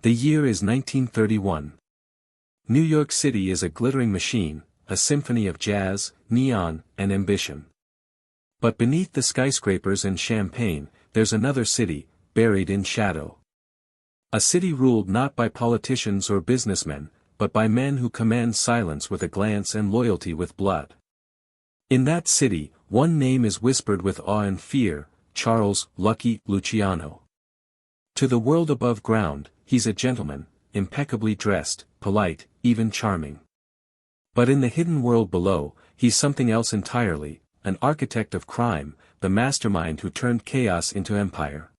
The year is 1931. New York City is a glittering machine, a symphony of jazz, neon, and ambition. But beneath the skyscrapers and champagne, there's another city, buried in shadow. A city ruled not by politicians or businessmen, but by men who command silence with a glance and loyalty with blood. In that city, one name is whispered with awe and fear: Charles Lucky Luciano. To the world above ground, he's a gentleman, impeccably dressed, polite, even charming. But in the hidden world below, he's something else entirely, an architect of crime, the mastermind who turned chaos into empire.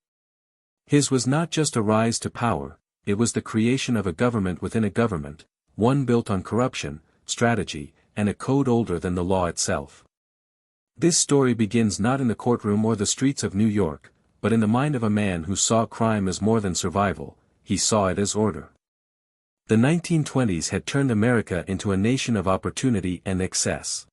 His was not just a rise to power, it was the creation of a government within a government, one built on corruption, strategy, and a code older than the law itself. This story begins not in the courtroom or the streets of New York, but in the mind of a man who saw crime as more than survival, he saw it as order. The 1920s had turned America into a nation of opportunity and excess.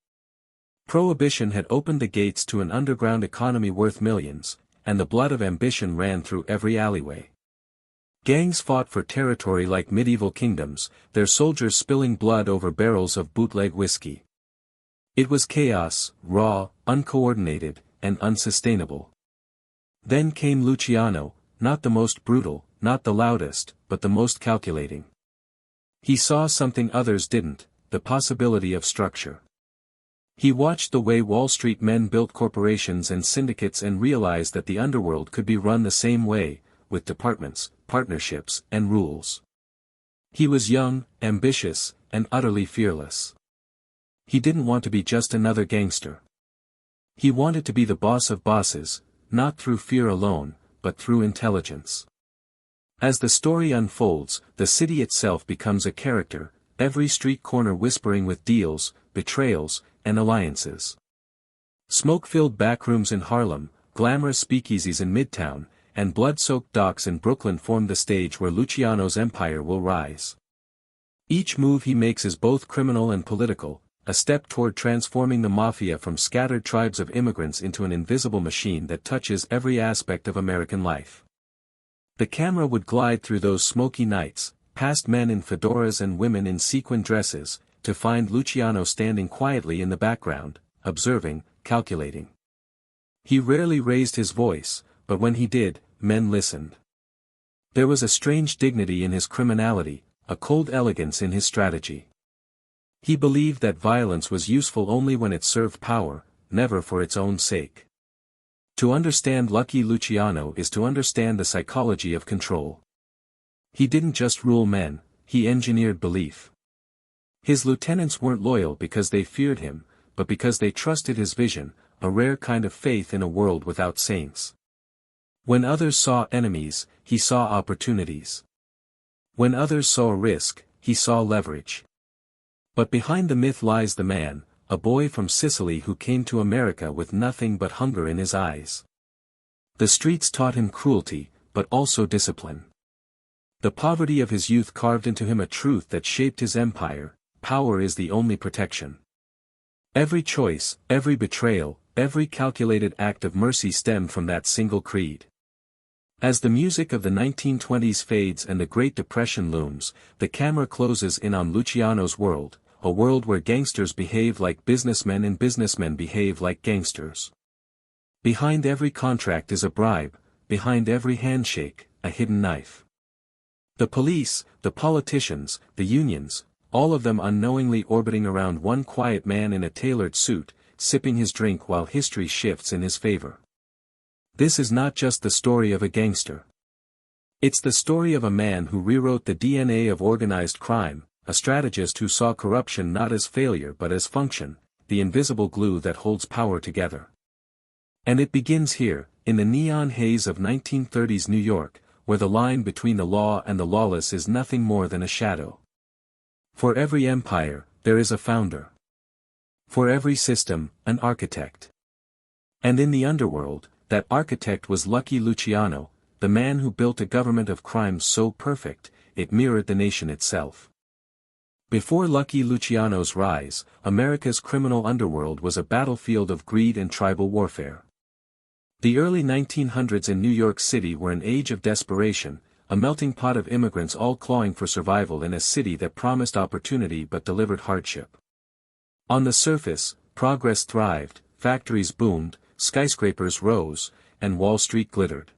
Prohibition had opened the gates to an underground economy worth millions, and the blood of ambition ran through every alleyway. Gangs fought for territory like medieval kingdoms, their soldiers spilling blood over barrels of bootleg whiskey. It was chaos, raw, uncoordinated, and unsustainable. Then came Luciano, not the most brutal, not the loudest, but the most calculating. He saw something others didn't, the possibility of structure. He watched the way Wall Street men built corporations and syndicates and realized that the underworld could be run the same way, with departments, partnerships, and rules. He was young, ambitious, and utterly fearless. He didn't want to be just another gangster. He wanted to be the boss of bosses, not through fear alone, but through intelligence. As the story unfolds, the city itself becomes a character, every street corner whispering with deals, betrayals, and alliances. Smoke-filled backrooms in Harlem, glamorous speakeasies in Midtown, and blood-soaked docks in Brooklyn form the stage where Luciano's empire will rise. Each move he makes is both criminal and political, a step toward transforming the Mafia from scattered tribes of immigrants into an invisible machine that touches every aspect of American life. The camera would glide through those smoky nights, past men in fedoras and women in sequin dresses, to find Luciano standing quietly in the background, observing, calculating. He rarely raised his voice, but when he did, men listened. There was a strange dignity in his criminality, a cold elegance in his strategy. He believed that violence was useful only when it served power, never for its own sake. To understand Lucky Luciano is to understand the psychology of control. He didn't just rule men, he engineered belief. His lieutenants weren't loyal because they feared him, but because they trusted his vision, a rare kind of faith in a world without saints. When others saw enemies, he saw opportunities. When others saw risk, he saw leverage. But behind the myth lies the man, a boy from Sicily who came to America with nothing but hunger in his eyes. The streets taught him cruelty, but also discipline. The poverty of his youth carved into him a truth that shaped his empire: power is the only protection. Every choice, every betrayal, every calculated act of mercy stemmed from that single creed. As the music of the 1920s fades and the Great Depression looms, the camera closes in on Luciano's world, a world where gangsters behave like businessmen and businessmen behave like gangsters. Behind every contract is a bribe, behind every handshake, a hidden knife. The police, the politicians, the unions, all of them unknowingly orbiting around one quiet man in a tailored suit, sipping his drink while history shifts in his favor. This is not just the story of a gangster. It's the story of a man who rewrote the DNA of organized crime, a strategist who saw corruption not as failure but as function, the invisible glue that holds power together. And it begins here, in the neon haze of 1930s New York, where the line between the law and the lawless is nothing more than a shadow. For every empire, there is a founder. For every system, an architect. And in the underworld, that architect was Lucky Luciano, the man who built a government of crime so perfect, it mirrored the nation itself. Before Lucky Luciano's rise, America's criminal underworld was a battlefield of greed and tribal warfare. The early 1900s in New York City were an age of desperation, a melting pot of immigrants all clawing for survival in a city that promised opportunity but delivered hardship. On the surface, progress thrived, factories boomed, skyscrapers rose, and Wall Street glittered.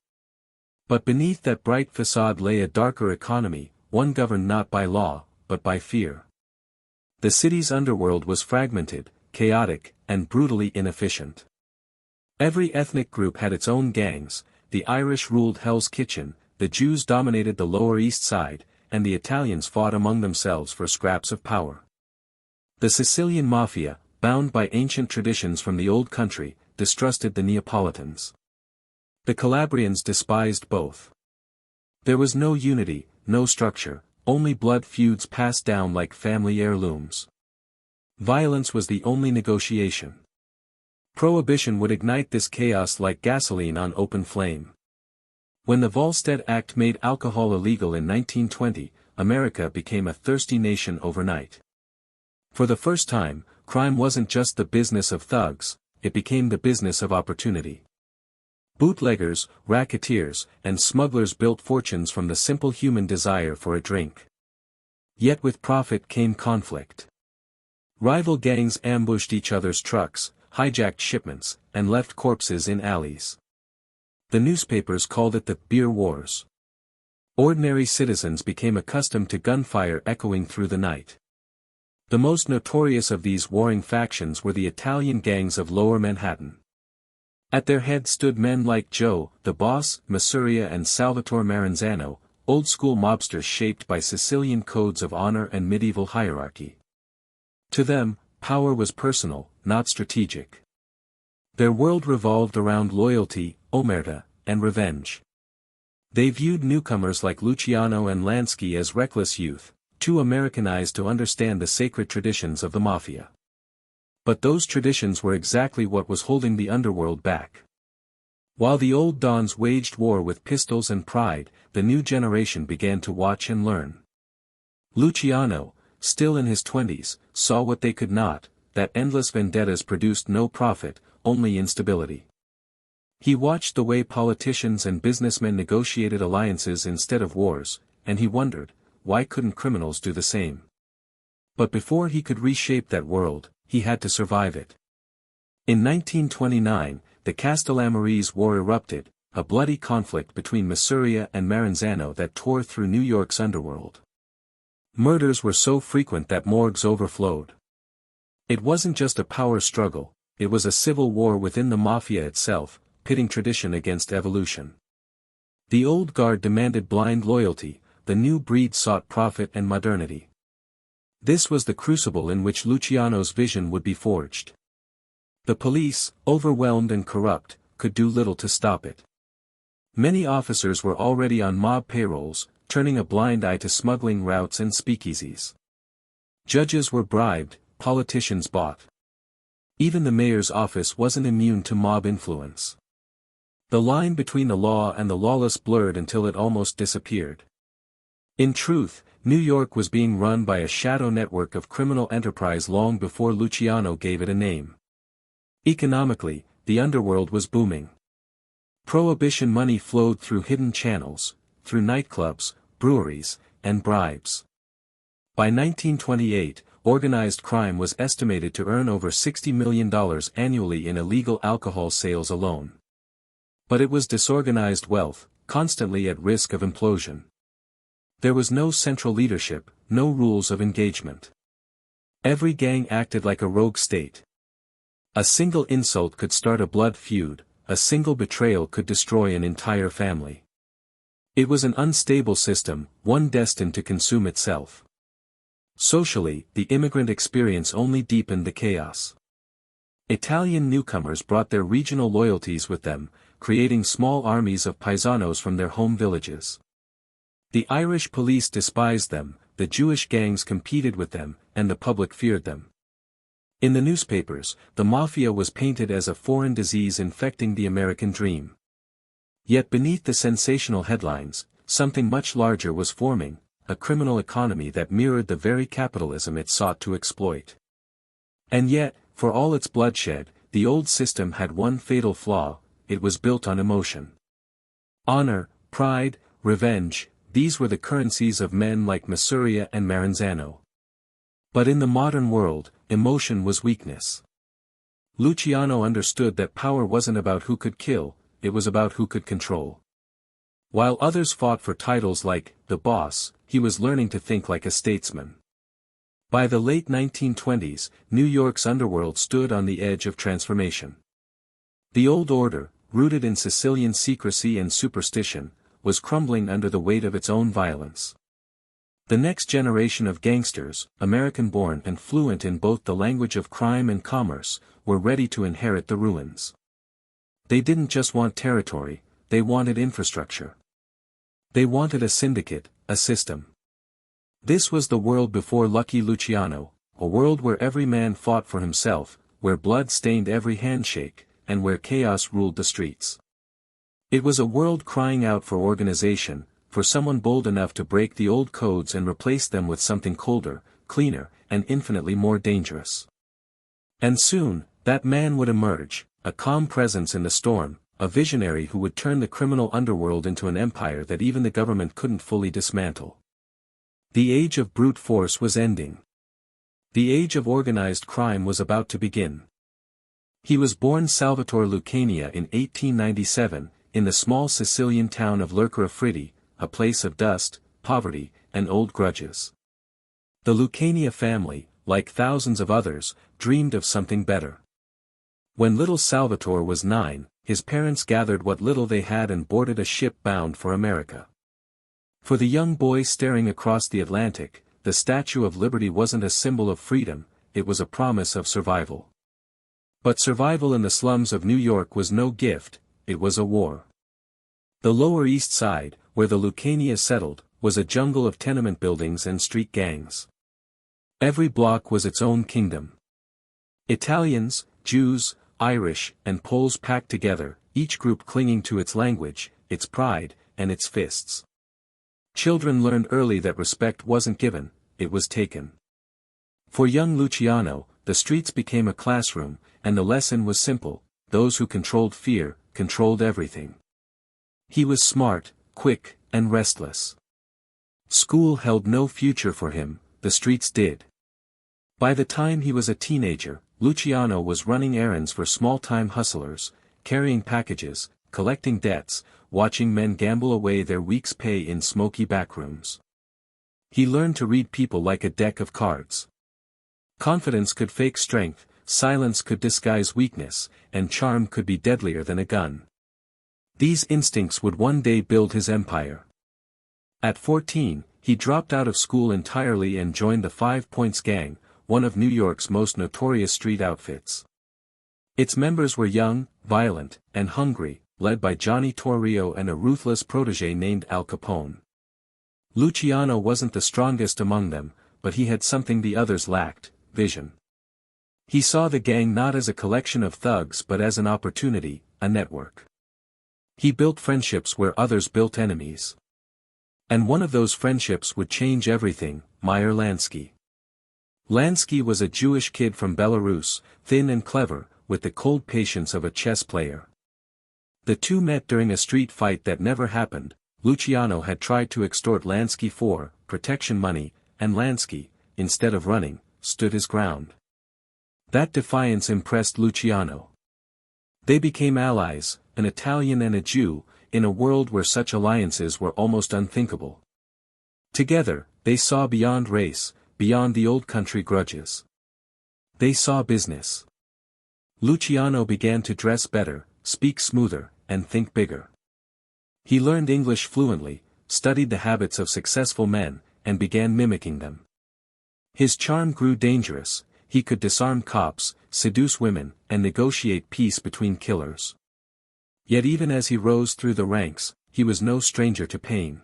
But beneath that bright facade lay a darker economy, one governed not by law, but by fear. The city's underworld was fragmented, chaotic, and brutally inefficient. Every ethnic group had its own gangs. The Irish ruled Hell's Kitchen, the Jews dominated the Lower East Side, and the Italians fought among themselves for scraps of power. The Sicilian Mafia, bound by ancient traditions from the old country, distrusted the Neapolitans. The Calabrians despised both. There was no unity, no structure, only blood feuds passed down like family heirlooms. Violence was the only negotiation. Prohibition would ignite this chaos like gasoline on open flame. When the Volstead Act made alcohol illegal in 1920, America became a thirsty nation overnight. For the first time, crime wasn't just the business of thugs, it became the business of opportunity. Bootleggers, racketeers, and smugglers built fortunes from the simple human desire for a drink. Yet with profit came conflict. Rival gangs ambushed each other's trucks, hijacked shipments, and left corpses in alleys. The newspapers called it the beer wars. Ordinary citizens became accustomed to gunfire echoing through the night. The most notorious of these warring factions were the Italian gangs of Lower Manhattan. At their head stood men like Joe, the Boss, Masuria and Salvatore Maranzano, old-school mobsters shaped by Sicilian codes of honor and medieval hierarchy. To them, power was personal, not strategic. Their world revolved around loyalty, omerta, and revenge. They viewed newcomers like Luciano and Lansky as reckless youth, too Americanized to understand the sacred traditions of the Mafia. But those traditions were exactly what was holding the underworld back. While the old dons waged war with pistols and pride, the new generation began to watch and learn. Luciano, still in his 20s, saw what they could not, that endless vendettas produced no profit, only instability. He watched the way politicians and businessmen negotiated alliances instead of wars, and he wondered, why couldn't criminals do the same? But before he could reshape that world, he had to survive it. In 1929, the Castellamarese War erupted, a bloody conflict between Masuria and Maranzano that tore through New York's underworld. Murders were so frequent that morgues overflowed. It wasn't just a power struggle, it was a civil war within the Mafia itself, pitting tradition against evolution. The old guard demanded blind loyalty, the new breed sought profit and modernity. This was the crucible in which Luciano's vision would be forged. The police, overwhelmed and corrupt, could do little to stop it. Many officers were already on mob payrolls, turning a blind eye to smuggling routes and speakeasies. Judges were bribed, politicians bought. Even the mayor's office wasn't immune to mob influence. The line between the law and the lawless blurred until it almost disappeared. In truth, New York was being run by a shadow network of criminal enterprise long before Luciano gave it a name. Economically, the underworld was booming. Prohibition money flowed through hidden channels, through nightclubs, breweries, and bribes. By 1928, organized crime was estimated to earn over $60 million annually in illegal alcohol sales alone. But it was disorganized wealth, constantly at risk of implosion. There was no central leadership, no rules of engagement. Every gang acted like a rogue state. A single insult could start a blood feud, a single betrayal could destroy an entire family. It was an unstable system, one destined to consume itself. Socially, the immigrant experience only deepened the chaos. Italian newcomers brought their regional loyalties with them, creating small armies of paisanos from their home villages. The Irish police despised them, the Jewish gangs competed with them, and the public feared them. In the newspapers, the Mafia was painted as a foreign disease infecting the American dream. Yet beneath the sensational headlines, something much larger was forming, a criminal economy that mirrored the very capitalism it sought to exploit. And yet, for all its bloodshed, the old system had one fatal flaw: it was built on emotion. Honor, pride, revenge, these were the currencies of men like Masuria and Maranzano. But in the modern world, emotion was weakness. Luciano understood that power wasn't about who could kill, it was about who could control. While others fought for titles like the boss, he was learning to think like a statesman. By the late 1920s, New York's underworld stood on the edge of transformation. The old order, rooted in Sicilian secrecy and superstition, was crumbling under the weight of its own violence. The next generation of gangsters, American-born and fluent in both the language of crime and commerce, were ready to inherit the ruins. They didn't just want territory, they wanted infrastructure. They wanted a syndicate, a system. This was the world before Lucky Luciano, a world where every man fought for himself, where blood stained every handshake, and where chaos ruled the streets. It was a world crying out for organization, for someone bold enough to break the old codes and replace them with something colder, cleaner, and infinitely more dangerous. And soon, that man would emerge, a calm presence in the storm, a visionary who would turn the criminal underworld into an empire that even the government couldn't fully dismantle. The age of brute force was ending. The age of organized crime was about to begin. He was born Salvatore Lucania in 1897, in the small Sicilian town of Lercara, a place of dust, poverty, and old grudges. The Lucania family, like thousands of others, dreamed of something better. When little Salvatore was 9, his parents gathered what little they had and boarded a ship bound for America. For the young boy staring across the Atlantic, the Statue of Liberty wasn't a symbol of freedom, it was a promise of survival. But survival in the slums of New York was no gift, it was a war. The Lower East Side, where the Lucania settled, was a jungle of tenement buildings and street gangs. Every block was its own kingdom. Italians, Jews, Irish, and Poles packed together, each group clinging to its language, its pride, and its fists. Children learned early that respect wasn't given, it was taken. For young Luciano, the streets became a classroom, and the lesson was simple: those who controlled fear, controlled everything. He was smart, quick, and restless. School held no future for him, the streets did. By the time he was a teenager, Luciano was running errands for small-time hustlers, carrying packages, collecting debts, watching men gamble away their week's pay in smoky backrooms. He learned to read people like a deck of cards. Confidence could fake strength, silence could disguise weakness, and charm could be deadlier than a gun. These instincts would one day build his empire. At 14, he dropped out of school entirely and joined the 5 Points Gang, one of New York's most notorious street outfits. Its members were young, violent, and hungry, led by Johnny Torrio and a ruthless protege named Al Capone. Luciano wasn't the strongest among them, but he had something the others lacked: vision. He saw the gang not as a collection of thugs but as an opportunity, a network. He built friendships where others built enemies. And one of those friendships would change everything: Meyer Lansky. Lansky was a Jewish kid from Belarus, thin and clever, with the cold patience of a chess player. The two met during a street fight that never happened. Luciano had tried to extort Lansky for protection money, and Lansky, instead of running, stood his ground. That defiance impressed Luciano. They became allies, an Italian and a Jew, in a world where such alliances were almost unthinkable. Together, they saw beyond race, beyond the old country grudges. They saw business. Luciano began to dress better, speak smoother, and think bigger. He learned English fluently, studied the habits of successful men, and began mimicking them. His charm grew dangerous: he could disarm cops, seduce women, and negotiate peace between killers. Yet even as he rose through the ranks, he was no stranger to pain.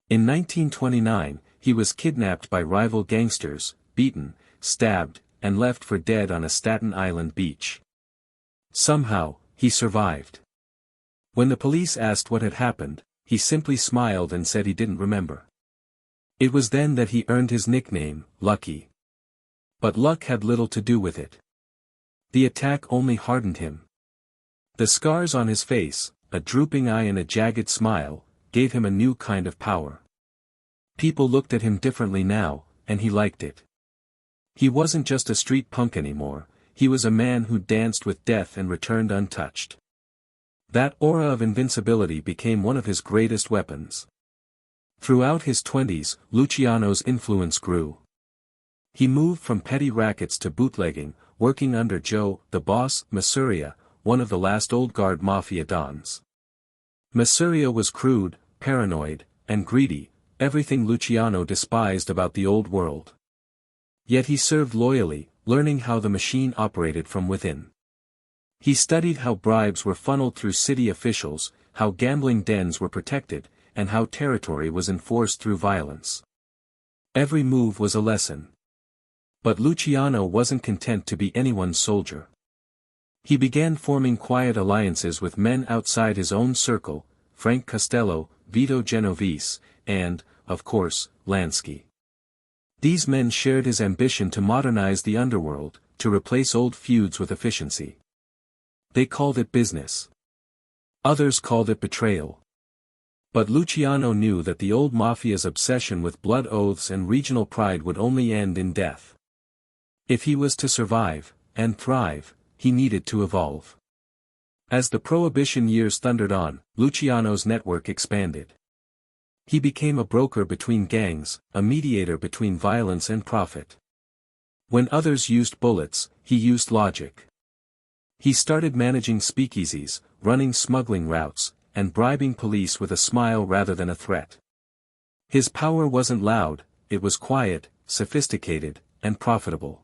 In 1929, he was kidnapped by rival gangsters, beaten, stabbed, and left for dead on a Staten Island beach. Somehow, he survived. When the police asked what had happened, he simply smiled and said he didn't remember. It was then that he earned his nickname, Lucky. But luck had little to do with it. The attack only hardened him. The scars on his face, a drooping eye and a jagged smile, gave him a new kind of power. People looked at him differently now, and he liked it. He wasn't just a street punk anymore, he was a man who danced with death and returned untouched. That aura of invincibility became one of his greatest weapons. Throughout his 20s, Luciano's influence grew. He moved from petty rackets to bootlegging, working under Joe, the boss, Mafia, one of the last old-guard Mafia dons. Mafia was crude, paranoid, and greedy, everything Luciano despised about the old world. Yet he served loyally, learning how the machine operated from within. He studied how bribes were funneled through city officials, how gambling dens were protected, and how territory was enforced through violence. Every move was a lesson. But Luciano wasn't content to be anyone's soldier. He began forming quiet alliances with men outside his own circle, Frank Costello, Vito Genovese, and, of course, Lansky. These men shared his ambition to modernize the underworld, to replace old feuds with efficiency. They called it business. Others called it betrayal. But Luciano knew that the old mafia's obsession with blood oaths and regional pride would only end in death. If he was to survive, and thrive, he needed to evolve. As the Prohibition years thundered on, Luciano's network expanded. He became a broker between gangs, a mediator between violence and profit. When others used bullets, he used logic. He started managing speakeasies, running smuggling routes, and bribing police with a smile rather than a threat. His power wasn't loud, it was quiet, sophisticated, and profitable.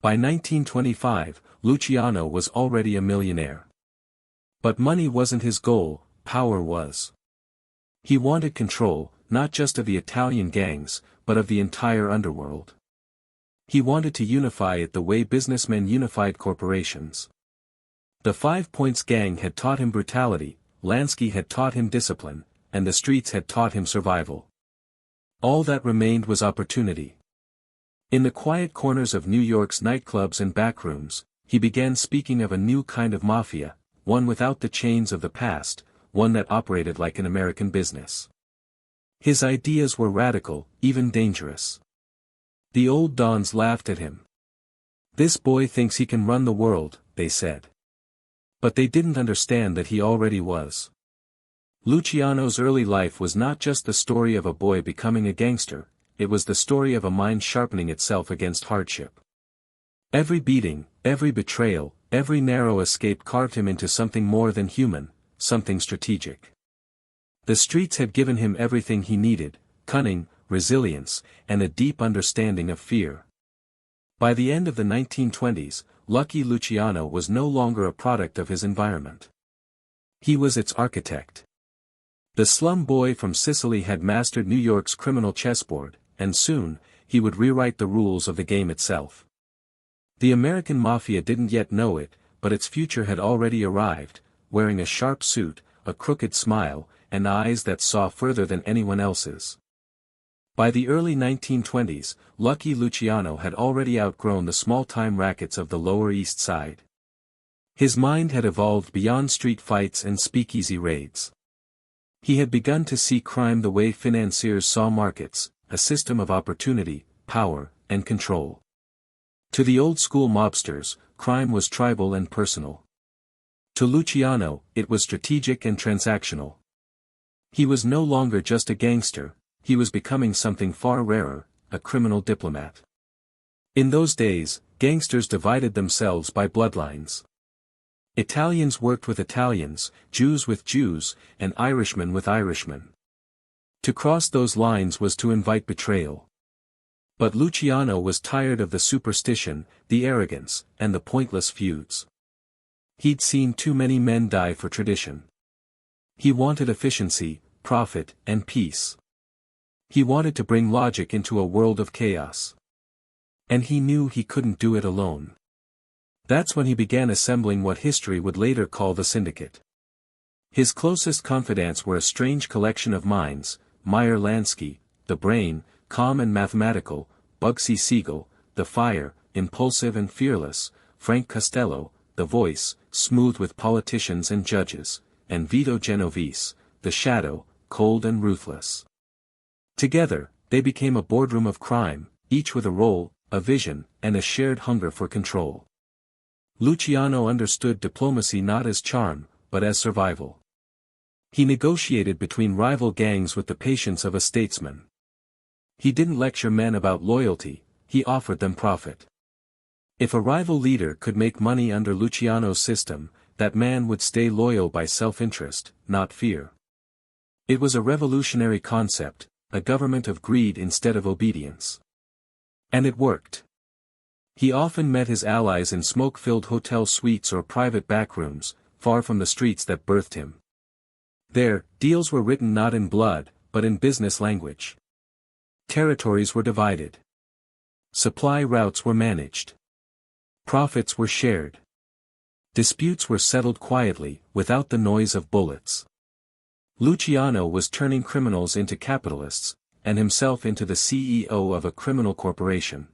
By 1925, Luciano was already a millionaire. But money wasn't his goal, power was. He wanted control, not just of the Italian gangs, but of the entire underworld. He wanted to unify it the way businessmen unified corporations. The 5 Points Gang had taught him brutality, Lansky had taught him discipline, and the streets had taught him survival. All that remained was opportunity. In the quiet corners of New York's nightclubs and backrooms, he began speaking of a new kind of mafia, one without the chains of the past, one that operated like an American business. His ideas were radical, even dangerous. The old dons laughed at him. "This boy thinks he can run the world," they said. But they didn't understand that he already was. Luciano's early life was not just the story of a boy becoming a gangster, it was the story of a mind sharpening itself against hardship. Every beating, every betrayal, every narrow escape carved him into something more than human, something strategic. The streets had given him everything he needed: cunning, resilience, and a deep understanding of fear. By the end of the 1920s, Lucky Luciano was no longer a product of his environment. He was its architect. The slum boy from Sicily had mastered New York's criminal chessboard, and soon, he would rewrite the rules of the game itself. The American Mafia didn't yet know it, but its future had already arrived, wearing a sharp suit, a crooked smile, and eyes that saw further than anyone else's. By the early 1920s, Lucky Luciano had already outgrown the small-time rackets of the Lower East Side. His mind had evolved beyond street fights and speakeasy raids. He had begun to see crime the way financiers saw markets, a system of opportunity, power, and control. To the old-school mobsters, crime was tribal and personal. To Luciano, it was strategic and transactional. He was no longer just a gangster, he was becoming something far rarer, a criminal diplomat. In those days, gangsters divided themselves by bloodlines. Italians worked with Italians, Jews with Jews, and Irishmen with Irishmen. To cross those lines was to invite betrayal. But Luciano was tired of the superstition, the arrogance, and the pointless feuds. He'd seen too many men die for tradition. He wanted efficiency, profit, and peace. He wanted to bring logic into a world of chaos. And he knew he couldn't do it alone. That's when he began assembling what history would later call the Syndicate. His closest confidants were a strange collection of minds: Meyer Lansky, the brain, calm and mathematical; Bugsy Siegel, the fire, impulsive and fearless; Frank Costello, the voice, smooth with politicians and judges; and Vito Genovese, the shadow, cold and ruthless. Together, they became a boardroom of crime, each with a role, a vision, and a shared hunger for control. Luciano understood diplomacy not as charm, but as survival. He negotiated between rival gangs with the patience of a statesman. He didn't lecture men about loyalty, he offered them profit. If a rival leader could make money under Luciano's system, that man would stay loyal by self-interest, not fear. It was a revolutionary concept, a government of greed instead of obedience. And it worked. He often met his allies in smoke-filled hotel suites or private backrooms, far from the streets that birthed him. There, deals were written not in blood, but in business language. Territories were divided. Supply routes were managed. Profits were shared. Disputes were settled quietly, without the noise of bullets. Luciano was turning criminals into capitalists, and himself into the CEO of a criminal corporation.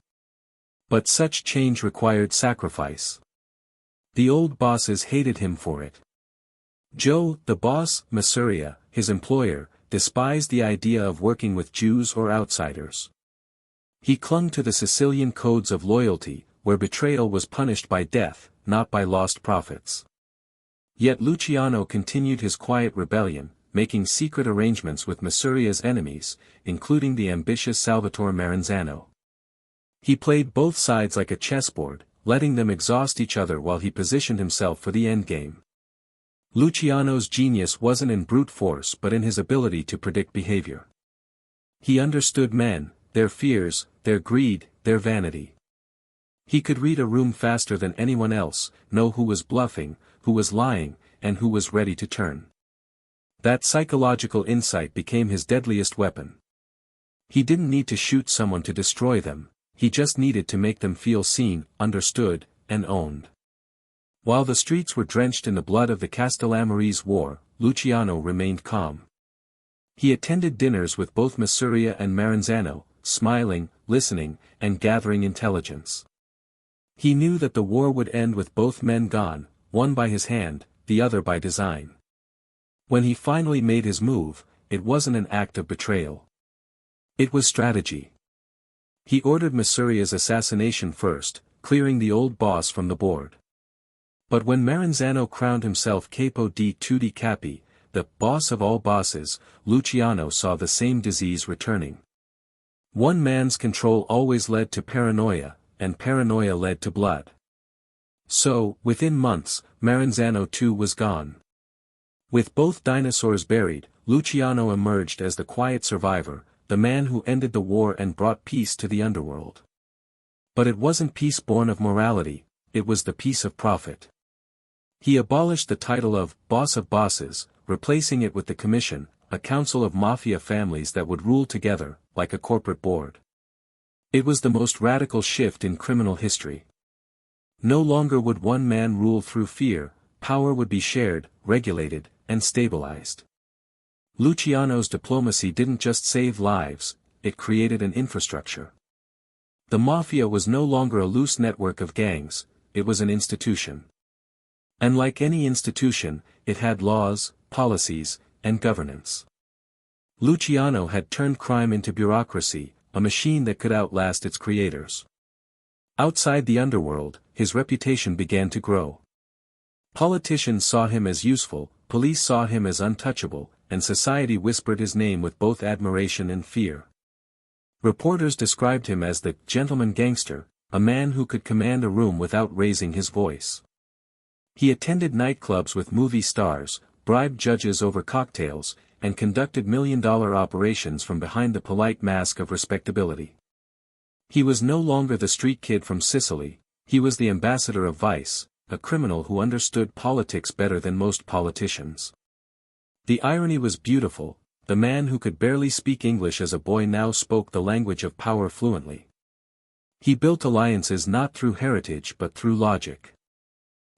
But such change required sacrifice. The old bosses hated him for it. Joe, the boss, Masuria, his employer, despised the idea of working with Jews or outsiders. He clung to the Sicilian codes of loyalty, where betrayal was punished by death, not by lost profits. Yet Luciano continued his quiet rebellion, making secret arrangements with Masuria's enemies, including the ambitious Salvatore Maranzano. He played both sides like a chessboard, letting them exhaust each other while he positioned himself for the endgame. Luciano's genius wasn't in brute force but in his ability to predict behavior. He understood men, their fears, their greed, their vanity. He could read a room faster than anyone else, know who was bluffing, who was lying, and who was ready to turn. That psychological insight became his deadliest weapon. He didn't need to shoot someone to destroy them, he just needed to make them feel seen, understood, and owned. While the streets were drenched in the blood of the Castellamarese War, Luciano remained calm. He attended dinners with both Masuria and Maranzano, smiling, listening, and gathering intelligence. He knew that the war would end with both men gone, one by his hand, the other by design. When he finally made his move, it wasn't an act of betrayal. It was strategy. He ordered Masuria's assassination first, clearing the old boss from the board. But when Maranzano crowned himself Capo di Tutti Capi, the boss of all bosses, Luciano saw the same disease returning. One man's control always led to paranoia, and paranoia led to blood. So, within months, Maranzano too was gone. With both dinosaurs buried, Luciano emerged as the quiet survivor, the man who ended the war and brought peace to the underworld. But it wasn't peace born of morality, it was the peace of profit. He abolished the title of boss of bosses, replacing it with the commission, a council of mafia families that would rule together, like a corporate board. It was the most radical shift in criminal history. No longer would one man rule through fear, power would be shared, regulated, and stabilized. Luciano's diplomacy didn't just save lives, it created an infrastructure. The mafia was no longer a loose network of gangs, it was an institution. And like any institution, it had laws, policies, and governance. Luciano had turned crime into bureaucracy, a machine that could outlast its creators. Outside the underworld, his reputation began to grow. Politicians saw him as useful, police saw him as untouchable, and society whispered his name with both admiration and fear. Reporters described him as the gentleman gangster, a man who could command a room without raising his voice. He attended nightclubs with movie stars, bribed judges over cocktails, and conducted million-dollar operations from behind the polite mask of respectability. He was no longer the street kid from Sicily, he was the ambassador of vice, a criminal who understood politics better than most politicians. The irony was beautiful, the man who could barely speak English as a boy now spoke the language of power fluently. He built alliances not through heritage but through logic.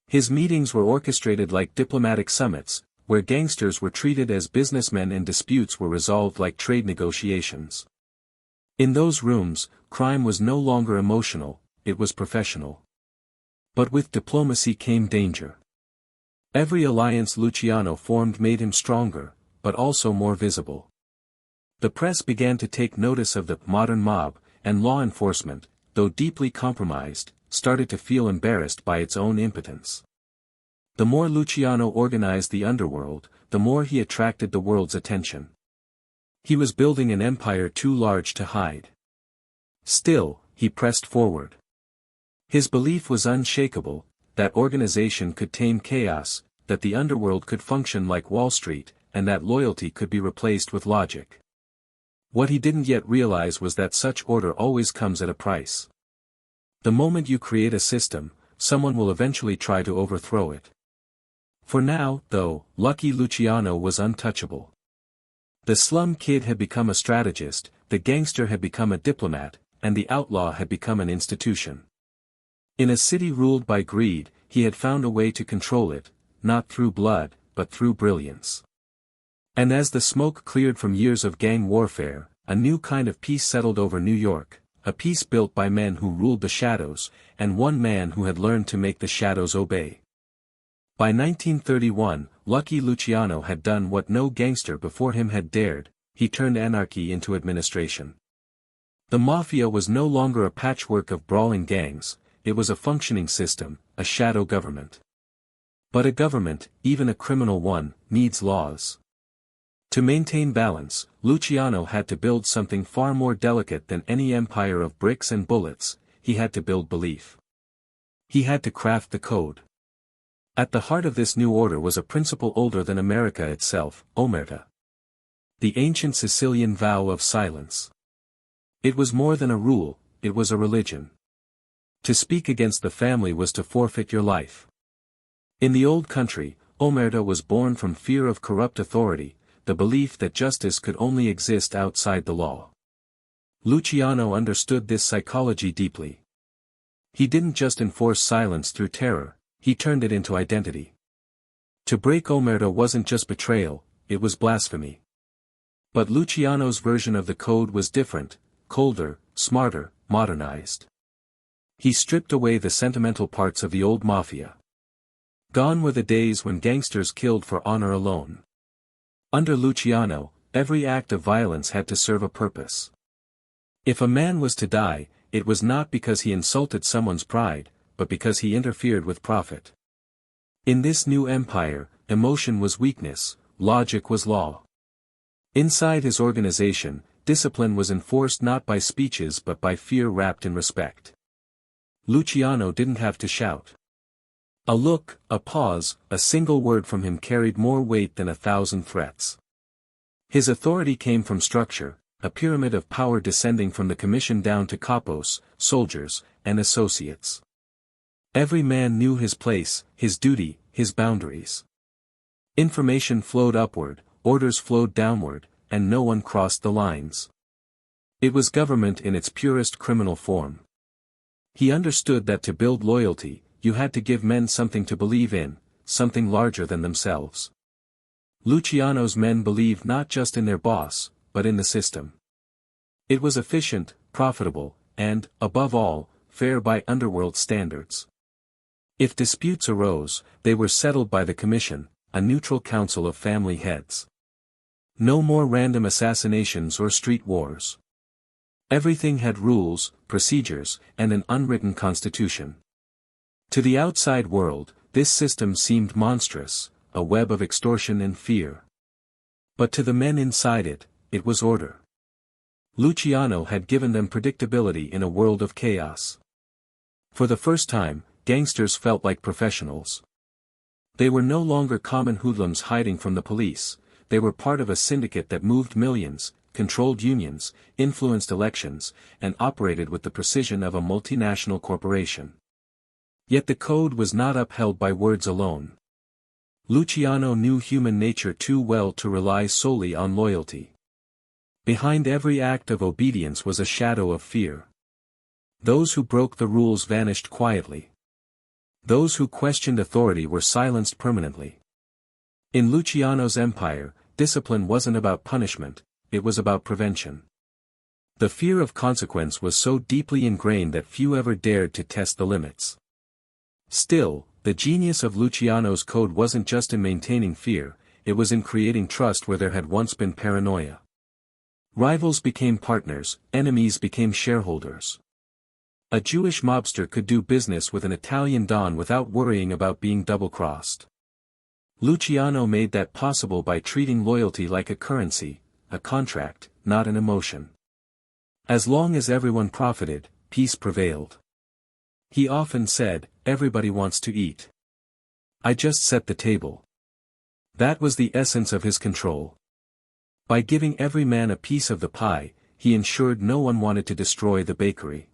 His meetings were orchestrated like diplomatic summits, where gangsters were treated as businessmen and disputes were resolved like trade negotiations. In those rooms, crime was no longer emotional, it was professional. But with diplomacy came danger. Every alliance Luciano formed made him stronger, but also more visible. The press began to take notice of the modern mob, and law enforcement, though deeply compromised, started to feel embarrassed by its own impotence. The more Luciano organized the underworld, the more he attracted the world's attention. He was building an empire too large to hide. Still, he pressed forward. His belief was unshakable, that organization could tame chaos, that the underworld could function like Wall Street, and that loyalty could be replaced with logic. What he didn't yet realize was that such order always comes at a price. The moment you create a system, someone will eventually try to overthrow it. For now, though, Lucky Luciano was untouchable. The slum kid had become a strategist, the gangster had become a diplomat, and the outlaw had become an institution. In a city ruled by greed, he had found a way to control it, not through blood, but through brilliance. And as the smoke cleared from years of gang warfare, a new kind of peace settled over New York, a peace built by men who ruled the shadows, and one man who had learned to make the shadows obey. By 1931, Lucky Luciano had done what no gangster before him had dared, he turned anarchy into administration. The Mafia was no longer a patchwork of brawling gangs, it was a functioning system, a shadow government. But a government, even a criminal one, needs laws. To maintain balance, Luciano had to build something far more delicate than any empire of bricks and bullets, he had to build belief. He had to craft the code. At the heart of this new order was a principle older than America itself, omerta. The ancient Sicilian vow of silence. It was more than a rule, it was a religion. To speak against the family was to forfeit your life. In the old country, omerta was born from fear of corrupt authority, the belief that justice could only exist outside the law. Luciano understood this psychology deeply. He didn't just enforce silence through terror, he turned it into identity. To break omerta wasn't just betrayal, it was blasphemy. But Luciano's version of the code was different, colder, smarter, modernized. He stripped away the sentimental parts of the old Mafia. Gone were the days when gangsters killed for honor alone. Under Luciano, every act of violence had to serve a purpose. If a man was to die, it was not because he insulted someone's pride, but because he interfered with profit. In this new empire, emotion was weakness, logic was law. Inside his organization, discipline was enforced not by speeches but by fear wrapped in respect. Luciano didn't have to shout. A look, a pause, a single word from him carried more weight than 1,000 threats. His authority came from structure, a pyramid of power descending from the commission down to capos, soldiers, and associates. Every man knew his place, his duty, his boundaries. Information flowed upward, orders flowed downward, and no one crossed the lines. It was government in its purest criminal form. He understood that to build loyalty, you had to give men something to believe in, something larger than themselves. Luciano's men believed not just in their boss, but in the system. It was efficient, profitable, and, above all, fair by underworld standards. If disputes arose, they were settled by the commission, a neutral council of family heads. No more random assassinations or street wars. Everything had rules, procedures, and an unwritten constitution. To the outside world, this system seemed monstrous, a web of extortion and fear. But to the men inside it, it was order. Luciano had given them predictability in a world of chaos. For the first time, gangsters felt like professionals. They were no longer common hoodlums hiding from the police, they were part of a syndicate that moved millions, controlled unions, influenced elections, and operated with the precision of a multinational corporation. Yet the code was not upheld by words alone. Luciano knew human nature too well to rely solely on loyalty. Behind every act of obedience was a shadow of fear. Those who broke the rules vanished quietly. Those who questioned authority were silenced permanently. In Luciano's empire, discipline wasn't about punishment, it was about prevention. The fear of consequence was so deeply ingrained that few ever dared to test the limits. Still, the genius of Luciano's code wasn't just in maintaining fear, it was in creating trust where there had once been paranoia. Rivals became partners, enemies became shareholders. A Jewish mobster could do business with an Italian don without worrying about being double-crossed. Luciano made that possible by treating loyalty like a currency, a contract, not an emotion. As long as everyone profited, peace prevailed. He often said, "Everybody wants to eat. I just set the table." That was the essence of his control. By giving every man a piece of the pie, he ensured no one wanted to destroy the bakery.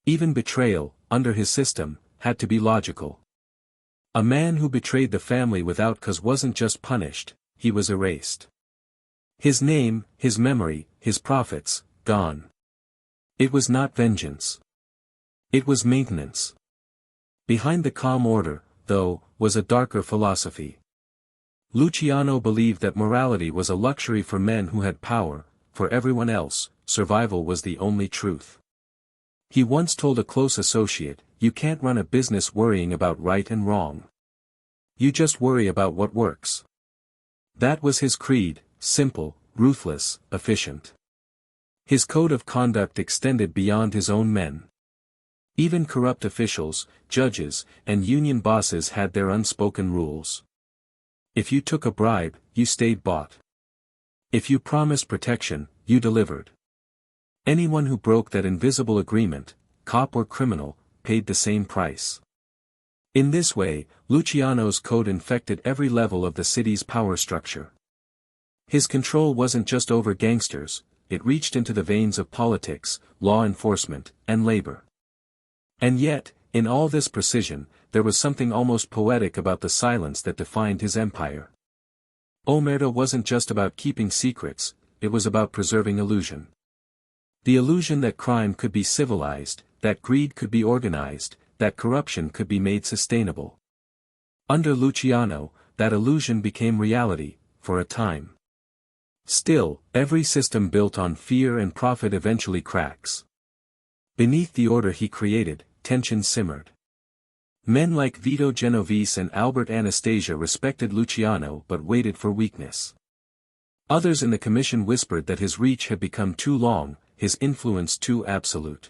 Even betrayal, under his system, had to be logical. A man who betrayed the family without cause wasn't just punished, he was erased. His name, his memory, his profits, gone. It was not vengeance. It was maintenance. Behind the calm order, though, was a darker philosophy. Luciano believed that morality was a luxury for men who had power; for everyone else, survival was the only truth. He once told a close associate, "You can't run a business worrying about right and wrong. You just worry about what works." That was his creed, simple, ruthless, efficient. His code of conduct extended beyond his own men. Even corrupt officials, judges, and union bosses had their unspoken rules. If you took a bribe, you stayed bought. If you promised protection, you delivered. Anyone who broke that invisible agreement, cop or criminal, paid the same price. In this way, Luciano's code infected every level of the city's power structure. His control wasn't just over gangsters, it reached into the veins of politics, law enforcement, and labor. And yet, in all this precision, there was something almost poetic about the silence that defined his empire. Omerta wasn't just about keeping secrets, it was about preserving illusion. The illusion that crime could be civilized, that greed could be organized, that corruption could be made sustainable. Under Luciano, that illusion became reality, for a time. Still, every system built on fear and profit eventually cracks. Beneath the order he created, tension simmered. Men like Vito Genovese and Albert Anastasia respected Luciano but waited for weakness. Others in the commission whispered that his reach had become too long, his influence too absolute.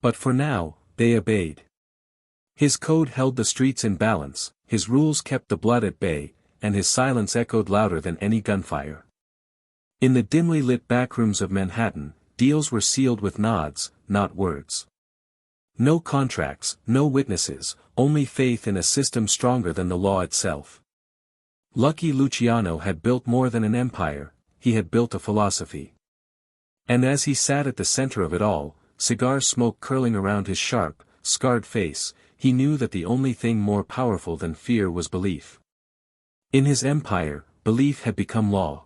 But for now, they obeyed. His code held the streets in balance, his rules kept the blood at bay, and his silence echoed louder than any gunfire. In the dimly lit backrooms of Manhattan, deals were sealed with nods, not words. No contracts, no witnesses, only faith in a system stronger than the law itself. Lucky Luciano had built more than an empire, he had built a philosophy. And as he sat at the center of it all, cigar smoke curling around his sharp, scarred face, he knew that the only thing more powerful than fear was belief. In his empire, belief had become law.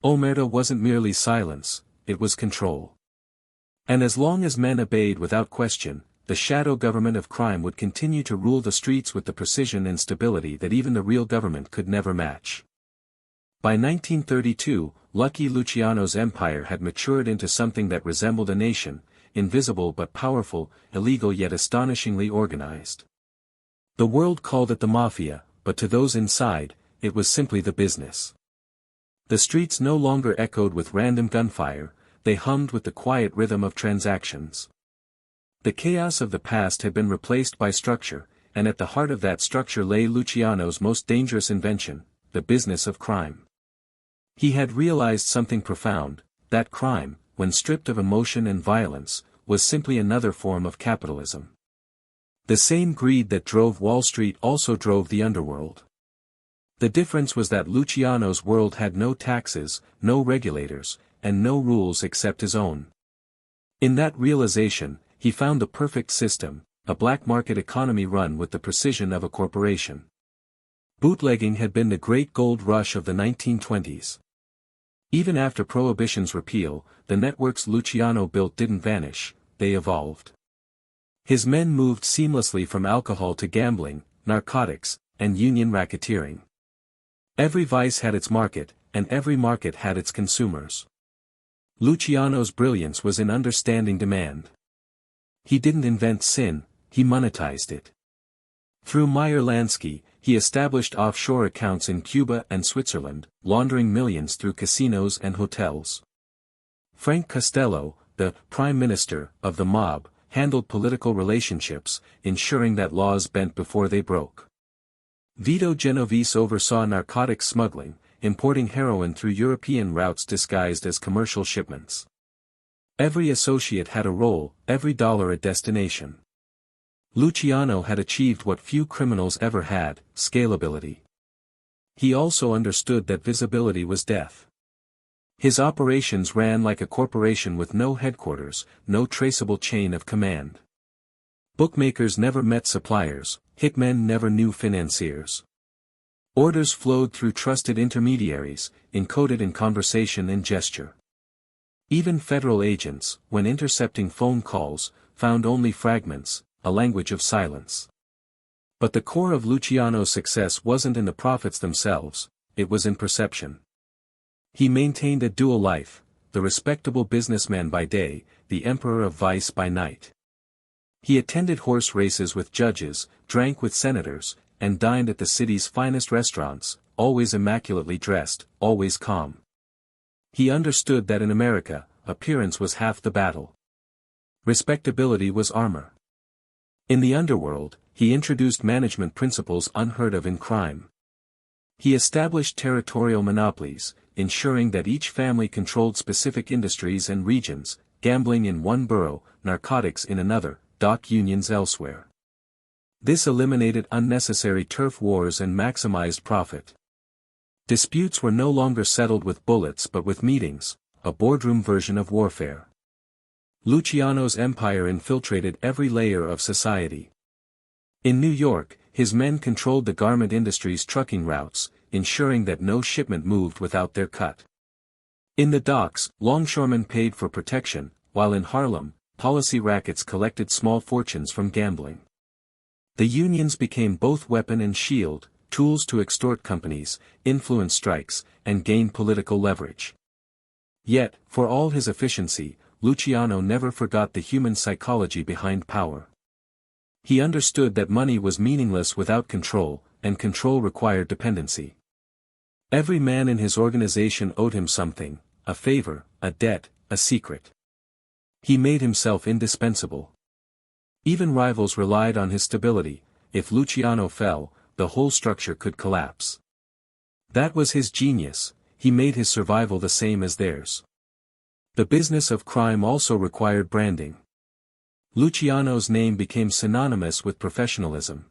Omerta wasn't merely silence, it was control. And as long as men obeyed without question, the shadow government of crime would continue to rule the streets with the precision and stability that even the real government could never match. By 1932, Lucky Luciano's empire had matured into something that resembled a nation, invisible but powerful, illegal yet astonishingly organized. The world called it the Mafia, but to those inside, it was simply the business. The streets no longer echoed with random gunfire, they hummed with the quiet rhythm of transactions. The chaos of the past had been replaced by structure, and at the heart of that structure lay Luciano's most dangerous invention, the business of crime. He had realized something profound, that crime, when stripped of emotion and violence, was simply another form of capitalism. The same greed that drove Wall Street also drove the underworld. The difference was that Luciano's world had no taxes, no regulators, and no rules except his own. In that realization, he found the perfect system, a black market economy run with the precision of a corporation. Bootlegging had been the great gold rush of the 1920s. Even after Prohibition's repeal, the networks Luciano built didn't vanish, they evolved. His men moved seamlessly from alcohol to gambling, narcotics, and union racketeering. Every vice had its market, and every market had its consumers. Luciano's brilliance was in understanding demand. He didn't invent sin, he monetized it. Through Meyer Lansky, he established offshore accounts in Cuba and Switzerland, laundering millions through casinos and hotels. Frank Costello, the prime minister of the mob, handled political relationships, ensuring that laws bent before they broke. Vito Genovese oversaw narcotics smuggling, importing heroin through European routes disguised as commercial shipments. Every associate had a role, every dollar a destination. Luciano had achieved what few criminals ever had, scalability. He also understood that visibility was death. His operations ran like a corporation with no headquarters, no traceable chain of command. Bookmakers never met suppliers, hitmen never knew financiers. Orders flowed through trusted intermediaries, encoded in conversation and gesture. Even federal agents, when intercepting phone calls, found only fragments, a language of silence. But the core of Luciano's success wasn't in the profits themselves, it was in perception. He maintained a dual life, the respectable businessman by day, the emperor of vice by night. He attended horse races with judges, drank with senators, and dined at the city's finest restaurants, always immaculately dressed, always calm. He understood that in America, appearance was half the battle. Respectability was armor. In the underworld, he introduced management principles unheard of in crime. He established territorial monopolies, ensuring that each family controlled specific industries and regions, gambling in one borough, narcotics in another, dock unions elsewhere. This eliminated unnecessary turf wars and maximized profit. Disputes were no longer settled with bullets but with meetings, a boardroom version of warfare. Luciano's empire infiltrated every layer of society. In New York, his men controlled the garment industry's trucking routes, ensuring that no shipment moved without their cut. In the docks, longshoremen paid for protection, while in Harlem, policy rackets collected small fortunes from gambling. The unions became both weapon and shield, tools to extort companies, influence strikes, and gain political leverage. Yet, for all his efficiency, Luciano never forgot the human psychology behind power. He understood that money was meaningless without control, and control required dependency. Every man in his organization owed him something, a favor, a debt, a secret. He made himself indispensable. Even rivals relied on his stability. If Luciano fell, the whole structure could collapse. That was his genius, he made his survival the same as theirs. The business of crime also required branding. Luciano's name became synonymous with professionalism.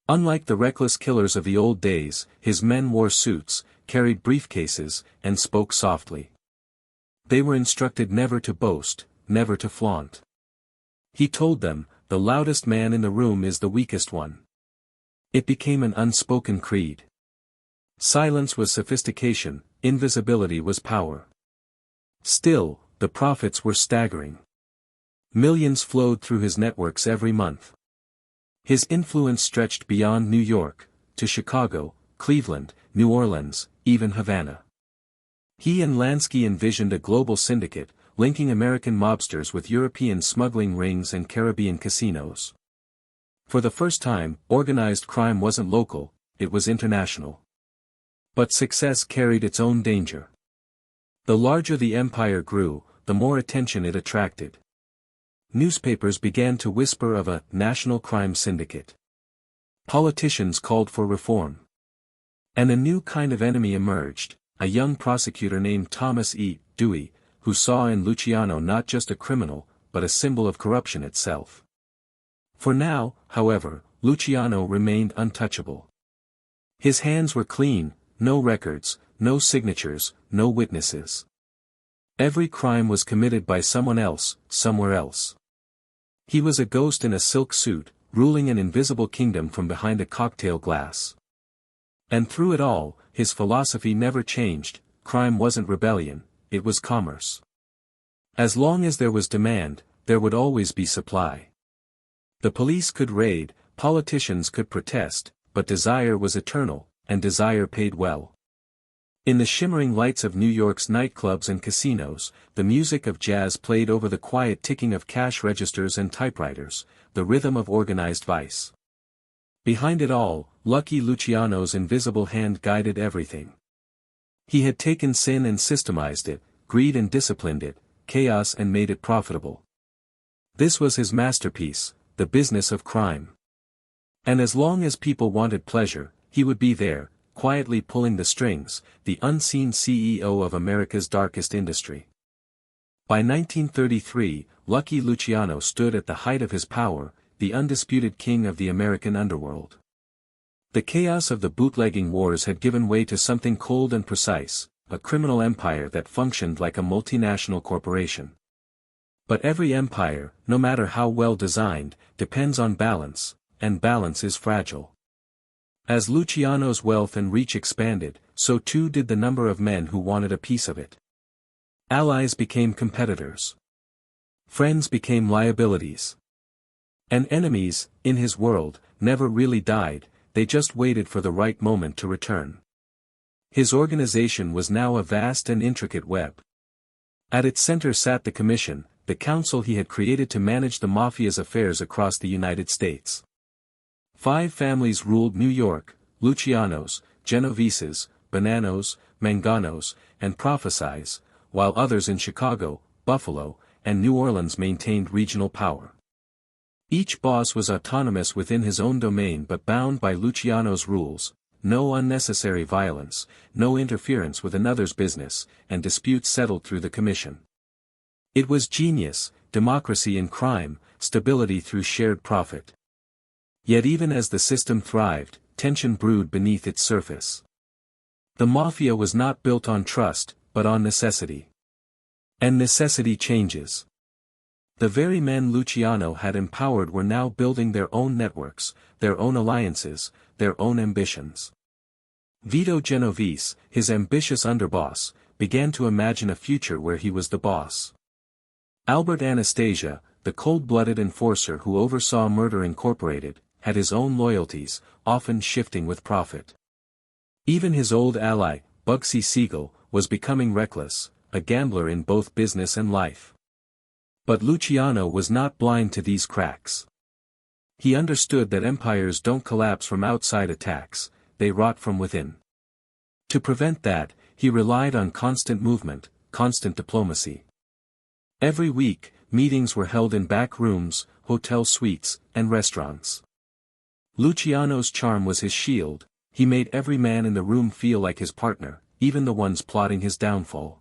Unlike the reckless killers of the old days, his men wore suits, carried briefcases, and spoke softly. They were instructed never to boast, never to flaunt. He told them, the loudest man in the room is the weakest one. It became an unspoken creed. Silence was sophistication, invisibility was power. Still, the profits were staggering. Millions flowed through his networks every month. His influence stretched beyond New York, to Chicago, Cleveland, New Orleans, even Havana. He and Lansky envisioned a global syndicate, linking American mobsters with European smuggling rings and Caribbean casinos. For the first time, organized crime wasn't local, it was international. But success carried its own danger. The larger the empire grew, the more attention it attracted. Newspapers began to whisper of a national crime syndicate. Politicians called for reform. And a new kind of enemy emerged, a young prosecutor named Thomas E. Dewey, who saw in Luciano not just a criminal, but a symbol of corruption itself. For now, however, Luciano remained untouchable. His hands were clean, no records, no signatures, no witnesses. Every crime was committed by someone else, somewhere else. He was a ghost in a silk suit, ruling an invisible kingdom from behind a cocktail glass. And through it all, his philosophy never changed, crime wasn't rebellion, it was commerce. As long as there was demand, there would always be supply. The police could raid, politicians could protest, but desire was eternal, and desire paid well. In the shimmering lights of New York's nightclubs and casinos, the music of jazz played over the quiet ticking of cash registers and typewriters, the rhythm of organized vice. Behind it all, Lucky Luciano's invisible hand guided everything. He had taken sin and systemized it, greed and disciplined it, chaos and made it profitable. This was his masterpiece, the business of crime. And as long as people wanted pleasure, he would be there, quietly pulling the strings, the unseen CEO of America's darkest industry. By 1933, Lucky Luciano stood at the height of his power, the undisputed king of the American underworld. The chaos of the bootlegging wars had given way to something cold and precise, a criminal empire that functioned like a multinational corporation. But every empire, no matter how well designed, depends on balance, and balance is fragile. As Luciano's wealth and reach expanded, so too did the number of men who wanted a piece of it. Allies became competitors. Friends became liabilities. And enemies, in his world, never really died, they just waited for the right moment to return. His organization was now a vast and intricate web. At its center sat the Commission, the council he had created to manage the Mafia's affairs across the United States. 5 families ruled New York: Lucianos, Genoveses, Bonanos, Manganos, and Prophesies, while others in Chicago, Buffalo, and New Orleans maintained regional power. Each boss was autonomous within his own domain but bound by Luciano's rules: no unnecessary violence, no interference with another's business, and disputes settled through the Commission. It was genius, democracy in crime, stability through shared profit. Yet even as the system thrived, tension brewed beneath its surface. The Mafia was not built on trust, but on necessity. And necessity changes. The very men Luciano had empowered were now building their own networks, their own alliances, their own ambitions. Vito Genovese, his ambitious underboss, began to imagine a future where he was the boss. Albert Anastasia, the cold-blooded enforcer who oversaw Murder Incorporated, had his own loyalties, often shifting with profit. Even his old ally, Bugsy Siegel, was becoming reckless, a gambler in both business and life. But Luciano was not blind to these cracks. He understood that empires don't collapse from outside attacks, they rot from within. To prevent that, he relied on constant movement, constant diplomacy. Every week, meetings were held in back rooms, hotel suites, and restaurants. Luciano's charm was his shield. He made every man in the room feel like his partner, even the ones plotting his downfall.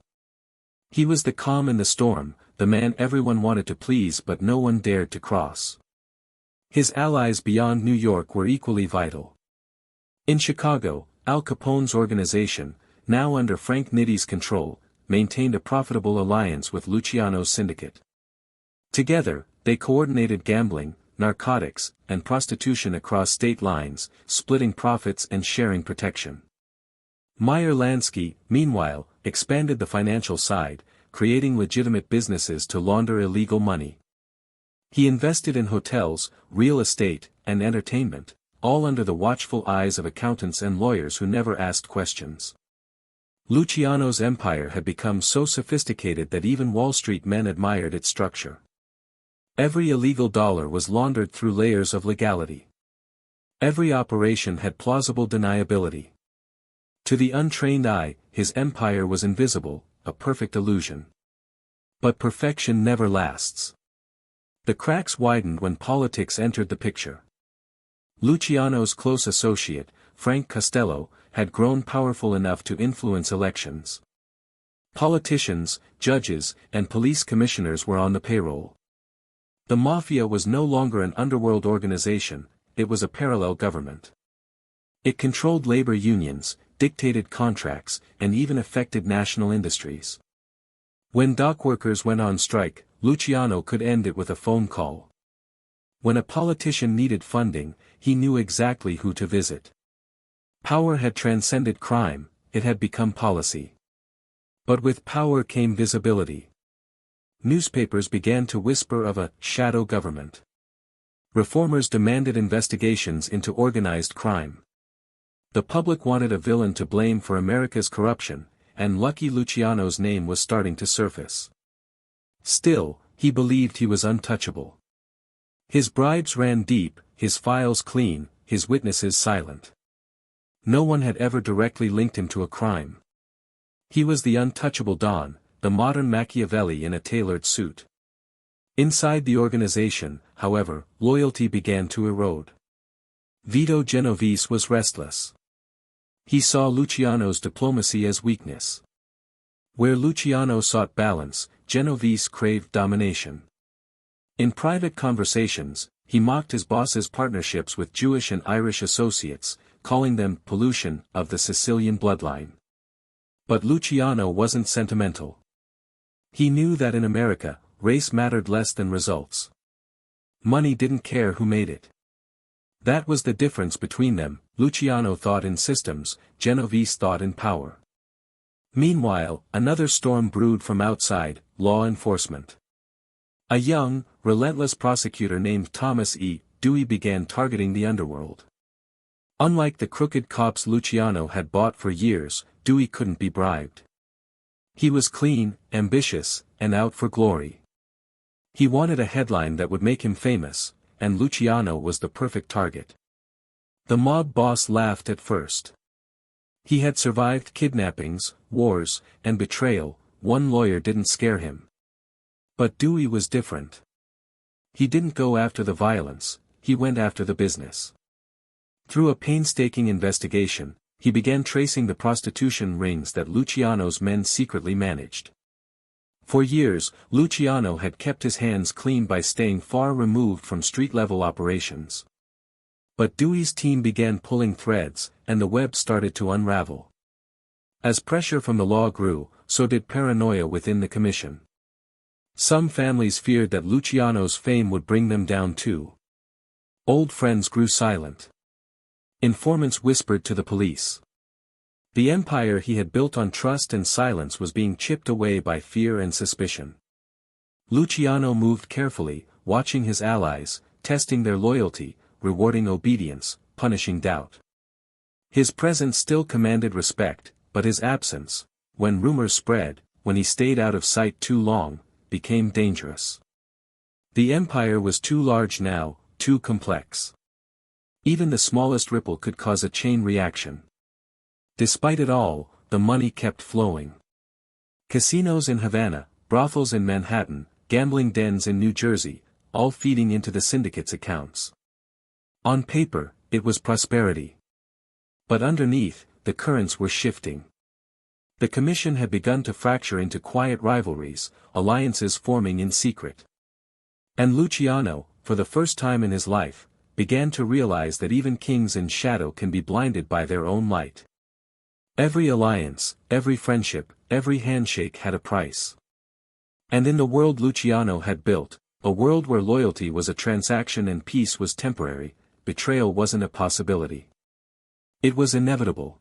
He was the calm in the storm, the man everyone wanted to please but no one dared to cross. His allies beyond New York were equally vital. In Chicago, Al Capone's organization, now under Frank Nitti's control, maintained a profitable alliance with Luciano's syndicate. Together, they coordinated gambling, narcotics, and prostitution across state lines, splitting profits and sharing protection. Meyer Lansky, meanwhile, expanded the financial side, creating legitimate businesses to launder illegal money. He invested in hotels, real estate, and entertainment, all under the watchful eyes of accountants and lawyers who never asked questions. Luciano's empire had become so sophisticated that even Wall Street men admired its structure. Every illegal dollar was laundered through layers of legality. Every operation had plausible deniability. To the untrained eye, his empire was invisible, a perfect illusion. But perfection never lasts. The cracks widened when politics entered the picture. Luciano's close associate, Frank Costello, had grown powerful enough to influence elections. Politicians, judges, and police commissioners were on the payroll. The Mafia was no longer an underworld organization, it was a parallel government. It controlled labor unions, dictated contracts, and even affected national industries. When dockworkers went on strike, Luciano could end it with a phone call. When a politician needed funding, he knew exactly who to visit. Power had transcended crime, it had become policy. But with power came visibility. Newspapers began to whisper of a shadow government. Reformers demanded investigations into organized crime. The public wanted a villain to blame for America's corruption, and Lucky Luciano's name was starting to surface. Still, he believed he was untouchable. His bribes ran deep, his files clean, his witnesses silent. No one had ever directly linked him to a crime. He was the untouchable Don, the modern Machiavelli in a tailored suit. Inside the organization, however, loyalty began to erode. Vito Genovese was restless. He saw Luciano's diplomacy as weakness. Where Luciano sought balance, Genovese craved domination. In private conversations, he mocked his boss's partnerships with Jewish and Irish associates, calling them pollution of the Sicilian bloodline. But Luciano wasn't sentimental. He knew that in America, race mattered less than results. Money didn't care who made it. That was the difference between them. Luciano thought in systems, Genovese thought in power. Meanwhile, another storm brewed from outside, law enforcement. A young, relentless prosecutor named Thomas E. Dewey began targeting the underworld. Unlike the crooked cops Luciano had bought for years, Dewey couldn't be bribed. He was clean, ambitious, and out for glory. He wanted a headline that would make him famous, and Luciano was the perfect target. The mob boss laughed at first. He had survived kidnappings, wars, and betrayal. One lawyer didn't scare him. But Dewey was different. He didn't go after the violence, he went after the business. Through a painstaking investigation, he began tracing the prostitution rings that Luciano's men secretly managed. For years, Luciano had kept his hands clean by staying far removed from street-level operations. But Dewey's team began pulling threads, and the web started to unravel. As pressure from the law grew, so did paranoia within the commission. Some families feared that Luciano's fame would bring them down too. Old friends grew silent. Informants whispered to the police. The empire he had built on trust and silence was being chipped away by fear and suspicion. Luciano moved carefully, watching his allies, testing their loyalty, rewarding obedience, punishing doubt. His presence still commanded respect, but his absence, when rumors spread, when he stayed out of sight too long, became dangerous. The empire was too large now, too complex. Even the smallest ripple could cause a chain reaction. Despite it all, the money kept flowing. Casinos in Havana, brothels in Manhattan, gambling dens in New Jersey, all feeding into the syndicate's accounts. On paper, it was prosperity. But underneath, the currents were shifting. The commission had begun to fracture into quiet rivalries, alliances forming in secret. And Luciano, for the first time in his life, began to realize that even kings in shadow can be blinded by their own light. Every alliance, every friendship, every handshake had a price. And in the world Luciano had built, a world where loyalty was a transaction and peace was temporary, betrayal wasn't a possibility. It was inevitable.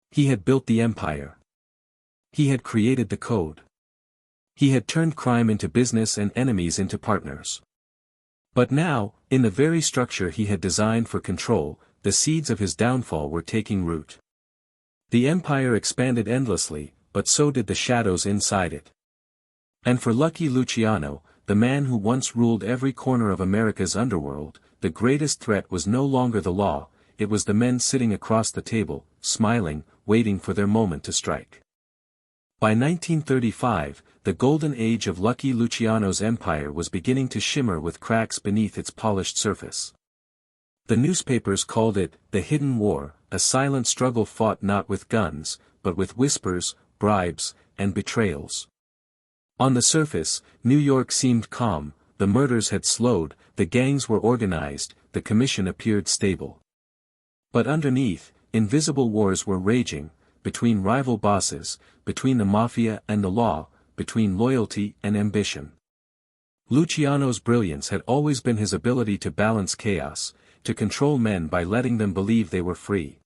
He had built the empire. He had created the code. He had turned crime into business and enemies into partners. But now, in the very structure he had designed for control, the seeds of his downfall were taking root. The empire expanded endlessly, but so did the shadows inside it. And for Lucky Luciano, the man who once ruled every corner of America's underworld, the greatest threat was no longer the law, it was the men sitting across the table, smiling, waiting for their moment to strike. By 1935, the golden age of Lucky Luciano's empire was beginning to shimmer with cracks beneath its polished surface. The newspapers called it the Hidden War, a silent struggle fought not with guns, but with whispers, bribes, and betrayals. On the surface, New York seemed calm, the murders had slowed, the gangs were organized, the commission appeared stable. But underneath, invisible wars were raging, between rival bosses, between the Mafia and the law, between loyalty and ambition. Luciano's brilliance had always been his ability to balance chaos, to control men by letting them believe they were free.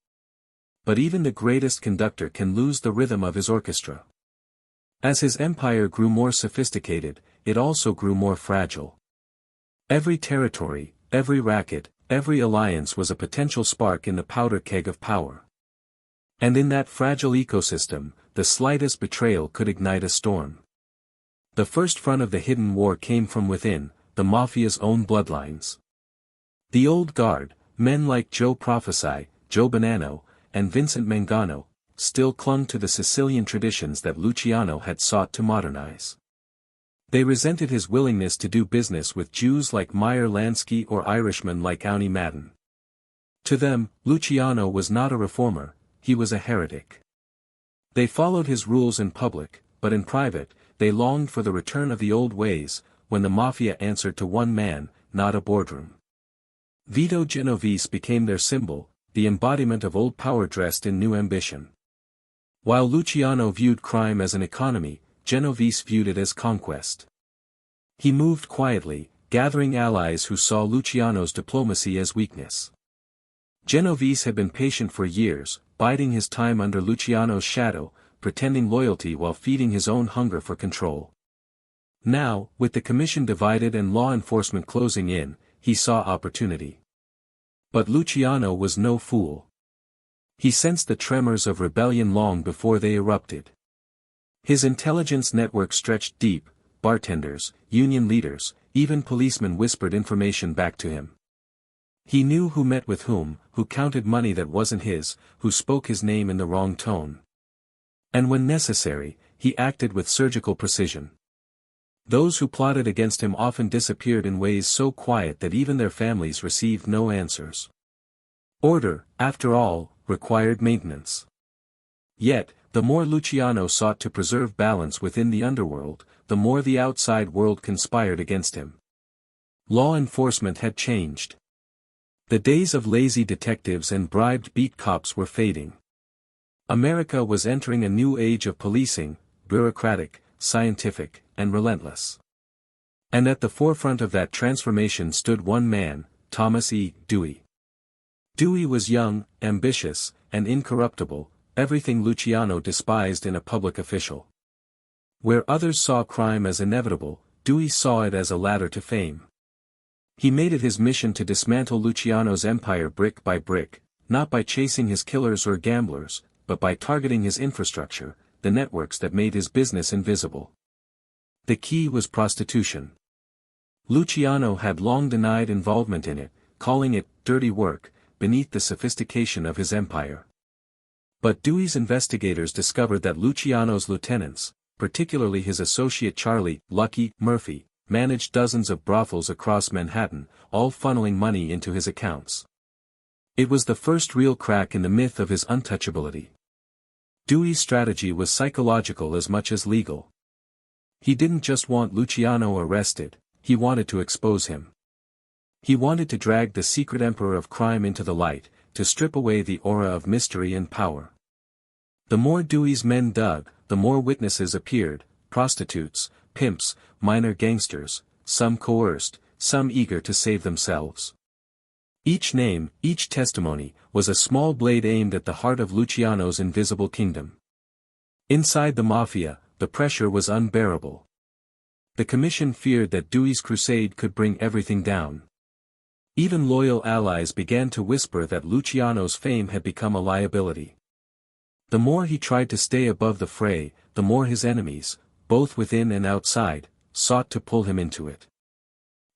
But even the greatest conductor can lose the rhythm of his orchestra. As his empire grew more sophisticated, it also grew more fragile. Every territory, every racket, every alliance was a potential spark in the powder keg of power. And in that fragile ecosystem, the slightest betrayal could ignite a storm. The first front of the hidden war came from within, the Mafia's own bloodlines. The old guard, Men like Joe Prophesy, Joe Bonanno, and Vincent Mangano, still clung to the Sicilian traditions that Luciano had sought to modernize. They resented his willingness to do business with Jews like Meyer Lansky or Irishmen like Auntie Madden. To them, Luciano was not a reformer, he was a heretic. They followed his rules in public, but in private, they longed for the return of the old ways, when the Mafia answered to one man, not a boardroom. Vito Genovese became their symbol, the embodiment of old power dressed in new ambition. While Luciano viewed crime as an economy, Genovese viewed it as conquest. He moved quietly, gathering allies who saw Luciano's diplomacy as weakness. Genovese had been patient for years, biding his time under Luciano's shadow, pretending loyalty while feeding his own hunger for control. Now, with the commission divided and law enforcement closing in, he saw opportunity. But Luciano was no fool. He sensed the tremors of rebellion long before they erupted. His intelligence network stretched deep, bartenders, union leaders, even policemen whispered information back to him. He knew who met with whom, who counted money that wasn't his, who spoke his name in the wrong tone. And when necessary, he acted with surgical precision. Those who plotted against him often disappeared in ways so quiet that even their families received no answers. Order, after all, required maintenance. Yet, the more Luciano sought to preserve balance within the underworld, the more the outside world conspired against him. Law enforcement had changed. The days of lazy detectives and bribed beat cops were fading. America was entering a new age of policing, bureaucratic, scientific, and relentless. And at the forefront of that transformation stood one man, Thomas E. Dewey. Dewey was young, ambitious, and incorruptible, everything Luciano despised in a public official. Where others saw crime as inevitable, Dewey saw it as a ladder to fame. He made it his mission to dismantle Luciano's empire brick by brick, not by chasing his killers or gamblers, but by targeting his infrastructure, the networks that made his business invisible. The key was prostitution. Luciano had long denied involvement in it, calling it dirty work, beneath the sophistication of his empire. But Dewey's investigators discovered that Luciano's lieutenants, particularly his associate Charlie, Lucky, Murphy, managed dozens of brothels across Manhattan, all funneling money into his accounts. It was the first real crack in the myth of his untouchability. Dewey's strategy was psychological as much as legal. He didn't just want Luciano arrested, he wanted to expose him. He wanted to drag the secret emperor of crime into the light, to strip away the aura of mystery and power. The more Dewey's men dug, the more witnesses appeared, prostitutes, pimps, minor gangsters, some coerced, some eager to save themselves. Each name, each testimony, was a small blade aimed at the heart of Luciano's invisible kingdom. Inside the Mafia, the pressure was unbearable. The commission feared that Dewey's crusade could bring everything down. Even loyal allies began to whisper that Luciano's fame had become a liability. The more he tried to stay above the fray, the more his enemies, both within and outside, sought to pull him into it.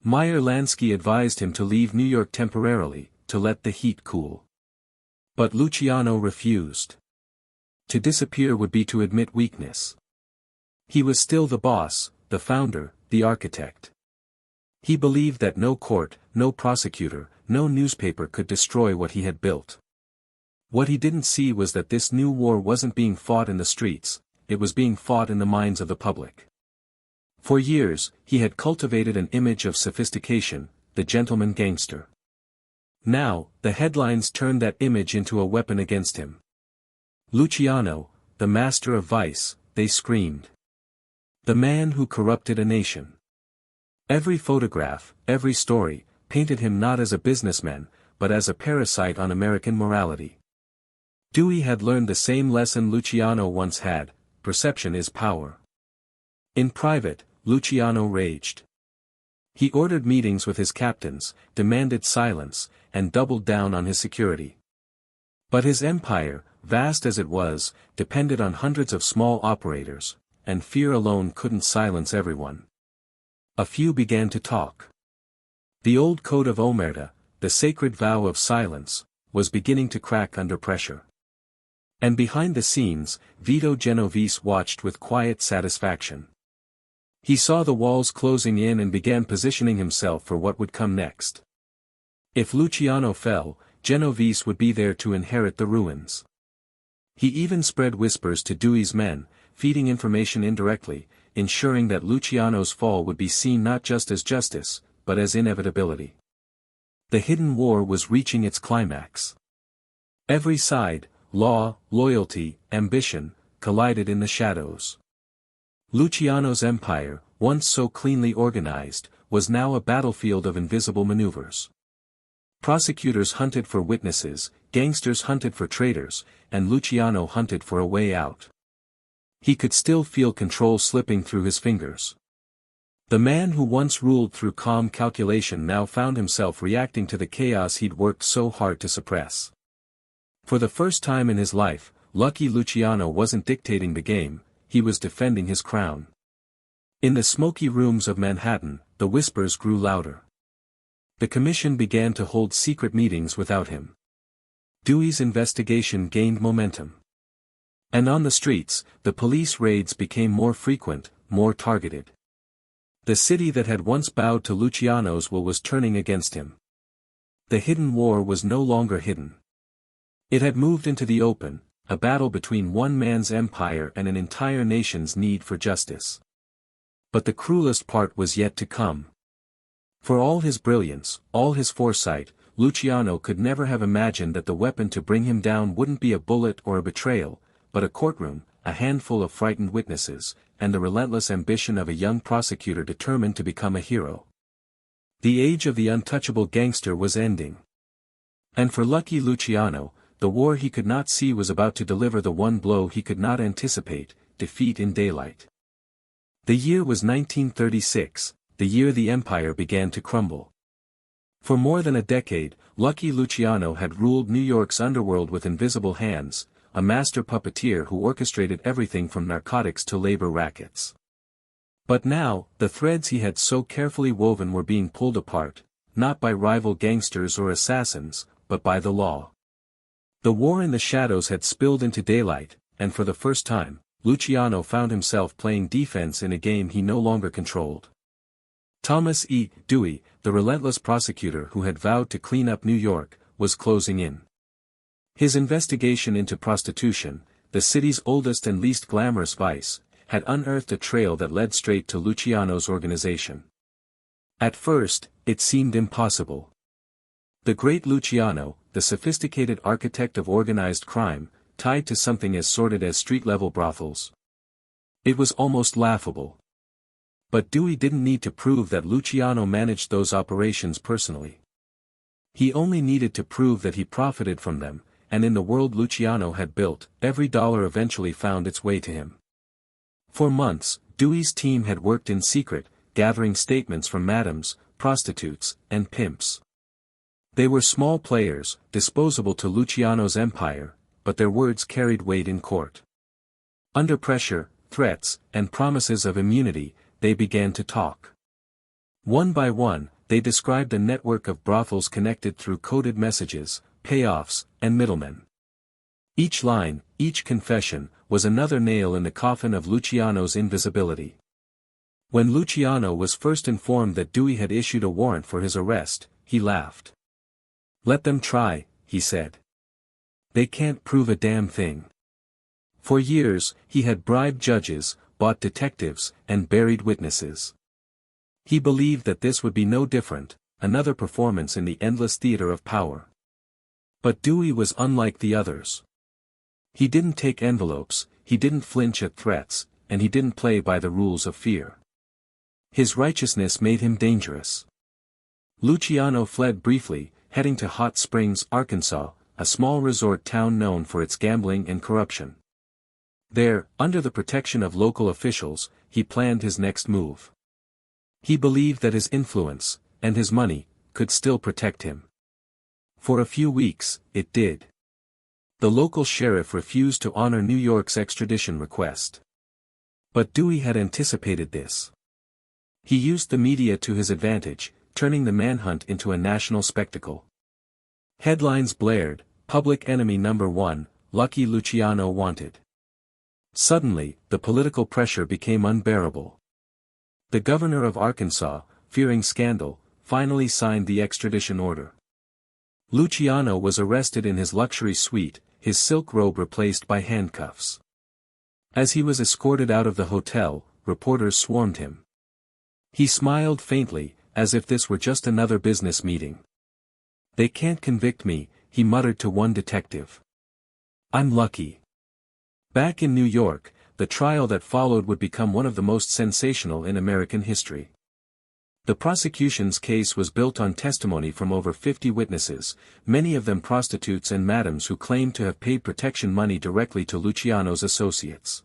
Meyer Lansky advised him to leave New York temporarily, to let the heat cool. But Luciano refused. To disappear would be to admit weakness. He was still the boss, the founder, the architect. He believed that no court, no prosecutor, no newspaper could destroy what he had built. What he didn't see was that this new war wasn't being fought in the streets, it was being fought in the minds of the public. For years, he had cultivated an image of sophistication, the gentleman gangster. Now, the headlines turned that image into a weapon against him. Luciano, the master of vice, they screamed. The man who corrupted a nation. Every photograph, every story, painted him not as a businessman, but as a parasite on American morality. Dewey had learned the same lesson Luciano once had: perception is power. In private, Luciano raged. He ordered meetings with his captains, demanded silence, and doubled down on his security. But his empire, vast as it was, depended on hundreds of small operators, and fear alone couldn't silence everyone. A few began to talk. The old code of omerta, the sacred vow of silence, was beginning to crack under pressure. And behind the scenes, Vito Genovese watched with quiet satisfaction. He saw the walls closing in and began positioning himself for what would come next. If Luciano fell, Genovese would be there to inherit the ruins. He even spread whispers to Dewey's men, feeding information indirectly, ensuring that Luciano's fall would be seen not just as justice, but as inevitability. The hidden war was reaching its climax. Every side, law, loyalty, ambition, collided in the shadows. Luciano's empire, once so cleanly organized, was now a battlefield of invisible maneuvers. Prosecutors hunted for witnesses, gangsters hunted for traitors, and Luciano hunted for a way out. He could still feel control slipping through his fingers. The man who once ruled through calm calculation now found himself reacting to the chaos he'd worked so hard to suppress. For the first time in his life, Lucky Luciano wasn't dictating the game, he was defending his crown. In the smoky rooms of Manhattan, the whispers grew louder. The commission began to hold secret meetings without him. Dewey's investigation gained momentum. And on the streets, the police raids became more frequent, more targeted. The city that had once bowed to Luciano's will was turning against him. The hidden war was no longer hidden. It had moved into the open, a battle between one man's empire and an entire nation's need for justice. But the cruelest part was yet to come. For all his brilliance, all his foresight, Luciano could never have imagined that the weapon to bring him down wouldn't be a bullet or a betrayal, but a courtroom, a handful of frightened witnesses, and the relentless ambition of a young prosecutor determined to become a hero. The age of the untouchable gangster was ending. And for Lucky Luciano, the war he could not see was about to deliver the one blow he could not anticipate, defeat in daylight. The year was 1936, the year the empire began to crumble. For more than a decade, Lucky Luciano had ruled New York's underworld with invisible hands, a master puppeteer who orchestrated everything from narcotics to labor rackets. But now, the threads he had so carefully woven were being pulled apart, not by rival gangsters or assassins, but by the law. The war in the shadows had spilled into daylight, and for the first time, Luciano found himself playing defense in a game he no longer controlled. Thomas E. Dewey, the relentless prosecutor who had vowed to clean up New York, was closing in. His investigation into prostitution, the city's oldest and least glamorous vice, had unearthed a trail that led straight to Luciano's organization. At first, it seemed impossible. The great Luciano, the sophisticated architect of organized crime, tied to something as sordid as street-level brothels. It was almost laughable. But Dewey didn't need to prove that Luciano managed those operations personally. He only needed to prove that he profited from them, and in the world Luciano had built, every dollar eventually found its way to him. For months, Dewey's team had worked in secret, gathering statements from madams, prostitutes, and pimps. They were small players, disposable to Luciano's empire, but their words carried weight in court. Under pressure, threats, and promises of immunity, they began to talk. One by one, they described a network of brothels connected through coded messages, payoffs, and middlemen. Each line, each confession, was another nail in the coffin of Luciano's invisibility. When Luciano was first informed that Dewey had issued a warrant for his arrest, he laughed. "Let them try," he said. "They can't prove a damn thing." For years, he had bribed judges, bought detectives, and buried witnesses. He believed that this would be no different, another performance in the endless theater of power. But Dewey was unlike the others. He didn't take envelopes, he didn't flinch at threats, and he didn't play by the rules of fear. His righteousness made him dangerous. Luciano fled briefly, heading to Hot Springs, Arkansas, a small resort town known for its gambling and corruption. There, under the protection of local officials, he planned his next move. He believed that his influence, and his money, could still protect him. For a few weeks, it did. The local sheriff refused to honor New York's extradition request. But Dewey had anticipated this. He used the media to his advantage, turning the manhunt into a national spectacle. Headlines blared, "Public Enemy Number 1, Lucky Luciano Wanted." Suddenly, the political pressure became unbearable. The governor of Arkansas, fearing scandal, finally signed the extradition order. Luciano was arrested in his luxury suite, his silk robe replaced by handcuffs. As he was escorted out of the hotel, reporters swarmed him. He smiled faintly, as if this were just another business meeting. "They can't convict me," he muttered to one detective. "I'm lucky." Back in New York, the trial that followed would become one of the most sensational in American history. The prosecution's case was built on testimony from over 50 witnesses, many of them prostitutes and madams who claimed to have paid protection money directly to Luciano's associates.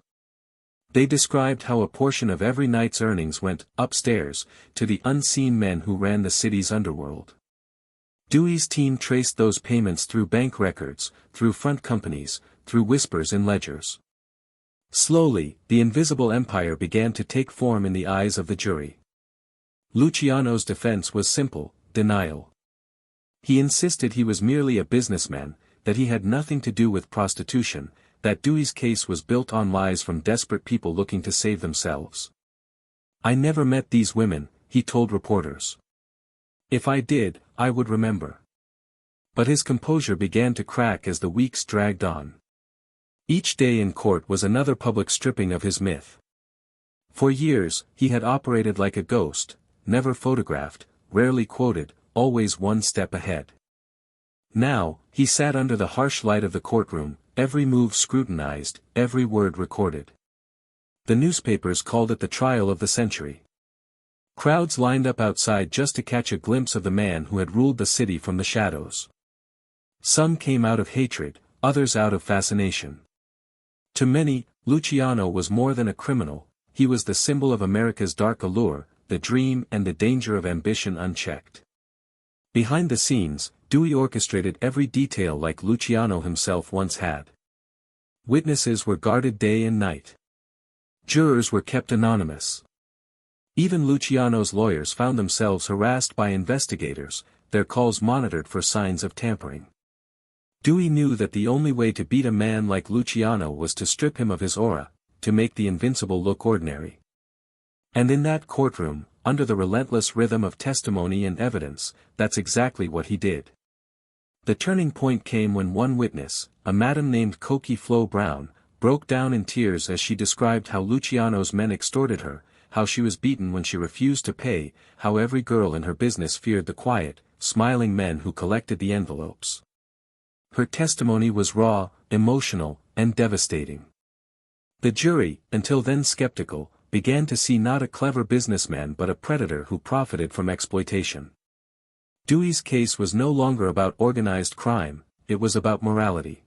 They described how a portion of every night's earnings went upstairs to the unseen men who ran the city's underworld. Dewey's team traced those payments through bank records, through front companies, through whispers in ledgers. Slowly, the invisible empire began to take form in the eyes of the jury. Luciano's defense was simple: denial. He insisted he was merely a businessman, that he had nothing to do with prostitution, that Dewey's case was built on lies from desperate people looking to save themselves. "I never met these women," he told reporters. "If I did, I would remember." But his composure began to crack as the weeks dragged on. Each day in court was another public stripping of his myth. For years, he had operated like a ghost, never photographed, rarely quoted, always one step ahead. Now, he sat under the harsh light of the courtroom, every move scrutinized, every word recorded. The newspapers called it the trial of the century. Crowds lined up outside just to catch a glimpse of the man who had ruled the city from the shadows. Some came out of hatred, others out of fascination. To many, Luciano was more than a criminal, he was the symbol of America's dark allure, the dream and the danger of ambition unchecked. Behind the scenes, Dewey orchestrated every detail like Luciano himself once had. Witnesses were guarded day and night. Jurors were kept anonymous. Even Luciano's lawyers found themselves harassed by investigators, their calls monitored for signs of tampering. Dewey knew that the only way to beat a man like Luciano was to strip him of his aura, to make the invincible look ordinary. And in that courtroom, under the relentless rhythm of testimony and evidence, that's exactly what he did. The turning point came when one witness, a madam named Cokie Flo Brown, broke down in tears as she described how Luciano's men extorted her, how she was beaten when she refused to pay, how every girl in her business feared the quiet, smiling men who collected the envelopes. Her testimony was raw, emotional, and devastating. The jury, until then skeptical, began to see not a clever businessman but a predator who profited from exploitation. Dewey's case was no longer about organized crime, it was about morality.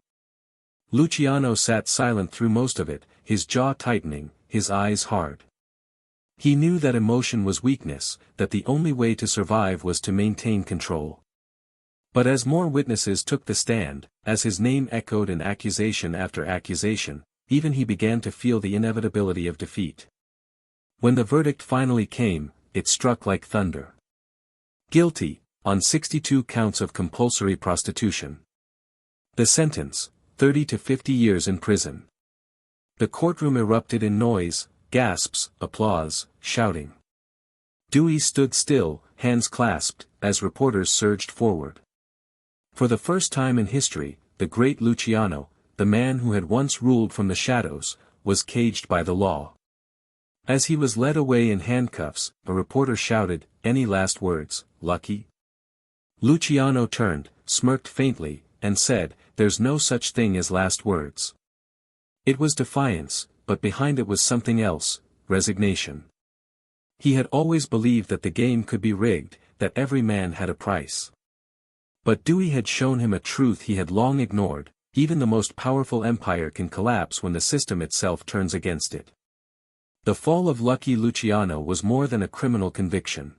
Luciano sat silent through most of it, his jaw tightening, his eyes hard. He knew that emotion was weakness, that the only way to survive was to maintain control. But as more witnesses took the stand, as his name echoed in accusation after accusation, even he began to feel the inevitability of defeat. When the verdict finally came, it struck like thunder. Guilty, on 62 counts of compulsory prostitution. The sentence, 30 to 50 years in prison. The courtroom erupted in noise, gasps, applause, shouting. Dewey stood still, hands clasped, as reporters surged forward. For the first time in history, the great Luciano, the man who had once ruled from the shadows, was caged by the law. As he was led away in handcuffs, a reporter shouted, "Any last words, Lucky?" Luciano turned, smirked faintly, and said, "There's no such thing as last words." It was defiance, but behind it was something else, resignation. He had always believed that the game could be rigged, that every man had a price. But Dewey had shown him a truth he had long ignored: even the most powerful empire can collapse when the system itself turns against it. The fall of Lucky Luciano was more than a criminal conviction.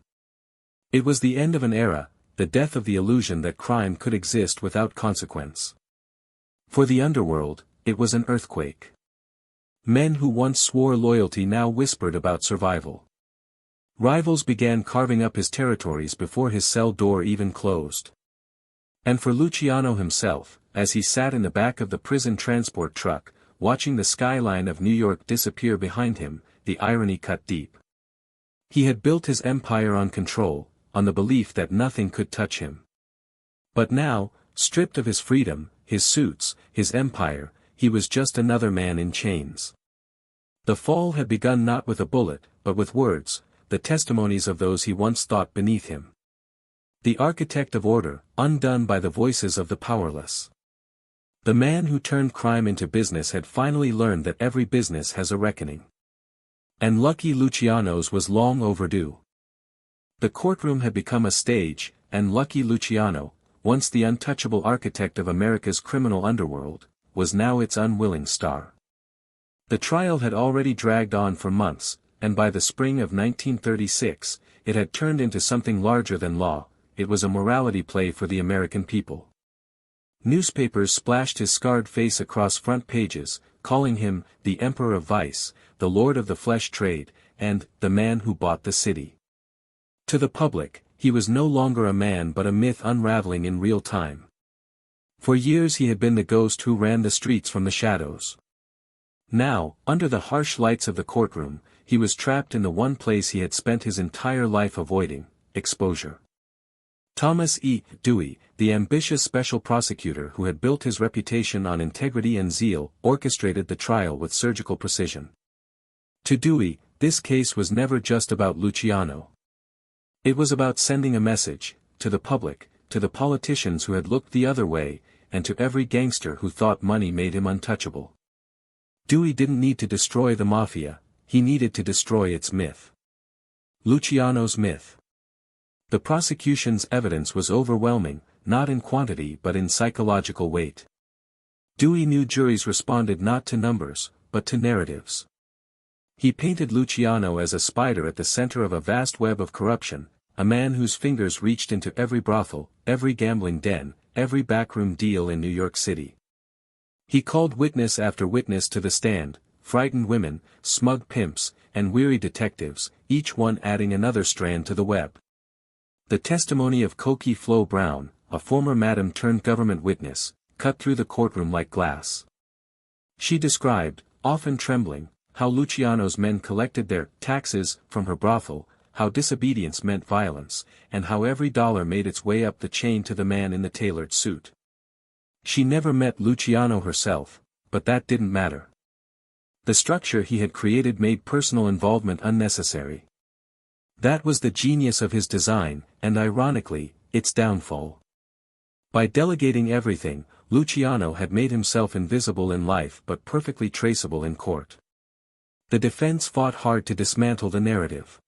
It was the end of an era, the death of the illusion that crime could exist without consequence. For the underworld, it was an earthquake. Men who once swore loyalty now whispered about survival. Rivals began carving up his territories before his cell door even closed. And for Luciano himself, as he sat in the back of the prison transport truck, watching the skyline of New York disappear behind him, the irony cut deep. He had built his empire on control, on the belief that nothing could touch him. But now, stripped of his freedom, his suits, his empire, he was just another man in chains. The fall had begun not with a bullet, but with words, the testimonies of those he once thought beneath him. The architect of order, undone by the voices of the powerless. The man who turned crime into business had finally learned that every business has a reckoning. And Lucky Luciano's was long overdue. The courtroom had become a stage, and Lucky Luciano, once the untouchable architect of America's criminal underworld, was now its unwilling star. The trial had already dragged on for months, and by the spring of 1936, it had turned into something larger than law. It was a morality play for the American people. Newspapers splashed his scarred face across front pages, calling him, the Emperor of Vice, the Lord of the Flesh Trade, and, the man who bought the city. To the public, he was no longer a man but a myth unraveling in real time. For years he had been the ghost who ran the streets from the shadows. Now, under the harsh lights of the courtroom, he was trapped in the one place he had spent his entire life avoiding, exposure. Thomas E. Dewey, the ambitious special prosecutor who had built his reputation on integrity and zeal, orchestrated the trial with surgical precision. To Dewey, this case was never just about Luciano. It was about sending a message, to the public, to the politicians who had looked the other way, and to every gangster who thought money made him untouchable. Dewey didn't need to destroy the Mafia, he needed to destroy its myth. Luciano's myth. The prosecution's evidence was overwhelming, not in quantity but in psychological weight. Dewey knew juries responded not to numbers, but to narratives. He painted Luciano as a spider at the center of a vast web of corruption, a man whose fingers reached into every brothel, every gambling den, every backroom deal in New York City. He called witness after witness to the stand, frightened women, smug pimps, and weary detectives, each one adding another strand to the web. The testimony of Cokie Flo Brown, a former Madam-turned-government witness, cut through the courtroom like glass. She described, often trembling, how Luciano's men collected their taxes from her brothel, how disobedience meant violence, and how every dollar made its way up the chain to the man in the tailored suit. She never met Luciano herself, but that didn't matter. The structure he had created made personal involvement unnecessary. That was the genius of his design, and ironically, its downfall. By delegating everything, Luciano had made himself invisible in life but perfectly traceable in court. The defense fought hard to dismantle the narrative.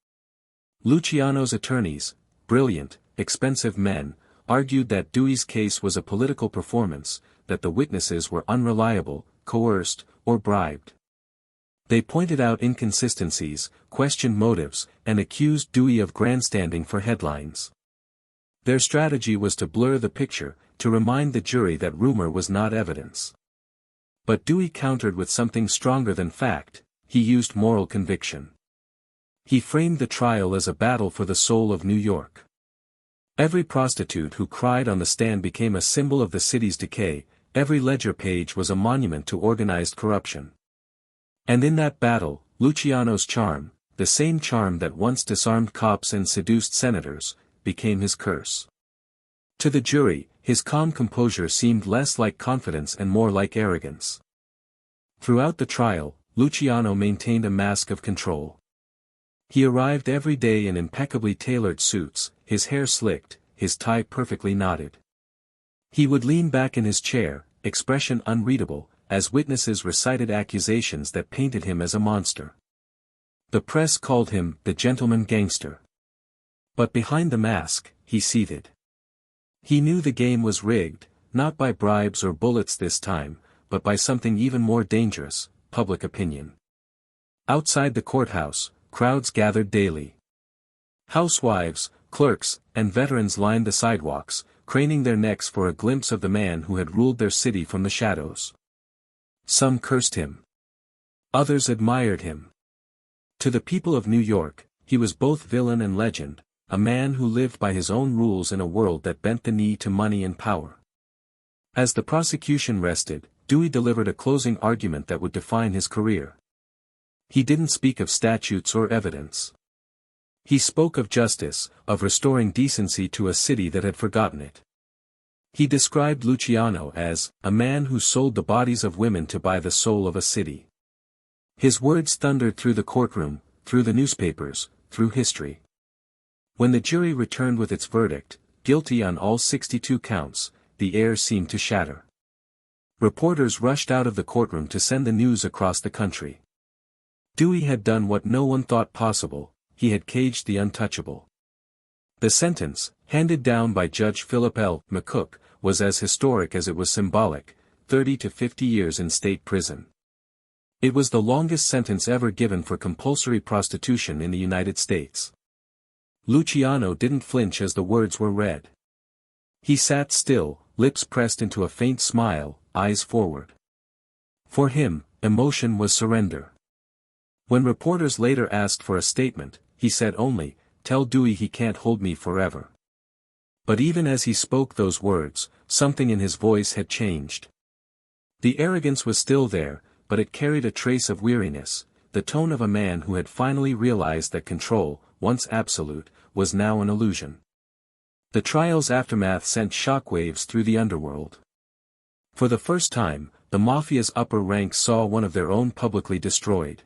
Luciano's attorneys, brilliant, expensive men, argued that Dewey's case was a political performance, that the witnesses were unreliable, coerced, or bribed. They pointed out inconsistencies, questioned motives, and accused Dewey of grandstanding for headlines. Their strategy was to blur the picture, to remind the jury that rumor was not evidence. But Dewey countered with something stronger than fact, he used moral conviction. He framed the trial as a battle for the soul of New York. Every prostitute who cried on the stand became a symbol of the city's decay, every ledger page was a monument to organized corruption. And in that battle, Luciano's charm, the same charm that once disarmed cops and seduced senators, became his curse. To the jury, his calm composure seemed less like confidence and more like arrogance. Throughout the trial, Luciano maintained a mask of control. He arrived every day in impeccably tailored suits, his hair slicked, his tie perfectly knotted. He would lean back in his chair, expression unreadable, as witnesses recited accusations that painted him as a monster. The press called him the gentleman gangster. But behind the mask, he seethed. He knew the game was rigged, not by bribes or bullets this time, but by something even more dangerous, public opinion. Outside the courthouse, crowds gathered daily. Housewives, clerks, and veterans lined the sidewalks, craning their necks for a glimpse of the man who had ruled their city from the shadows. Some cursed him. Others admired him. To the people of New York, he was both villain and legend, a man who lived by his own rules in a world that bent the knee to money and power. As the prosecution rested, Dewey delivered a closing argument that would define his career. He didn't speak of statutes or evidence. He spoke of justice, of restoring decency to a city that had forgotten it. He described Luciano as a man who sold the bodies of women to buy the soul of a city. His words thundered through the courtroom, through the newspapers, through history. When the jury returned with its verdict, guilty on all 62 counts, the air seemed to shatter. Reporters rushed out of the courtroom to send the news across the country. Dewey had done what no one thought possible, he had caged the untouchable. The sentence, handed down by Judge Philip L. McCook, was as historic as it was symbolic, 30 to 50 years in state prison. It was the longest sentence ever given for compulsory prostitution in the United States. Luciano didn't flinch as the words were read. He sat still, lips pressed into a faint smile, eyes forward. For him, emotion was surrender. When reporters later asked for a statement, he said only, "Tell Dewey he can't hold me forever." But even as he spoke those words, something in his voice had changed. The arrogance was still there, but it carried a trace of weariness, the tone of a man who had finally realized that control, once absolute, was now an illusion. The trial's aftermath sent shockwaves through the underworld. For the first time, the Mafia's upper ranks saw one of their own publicly destroyed.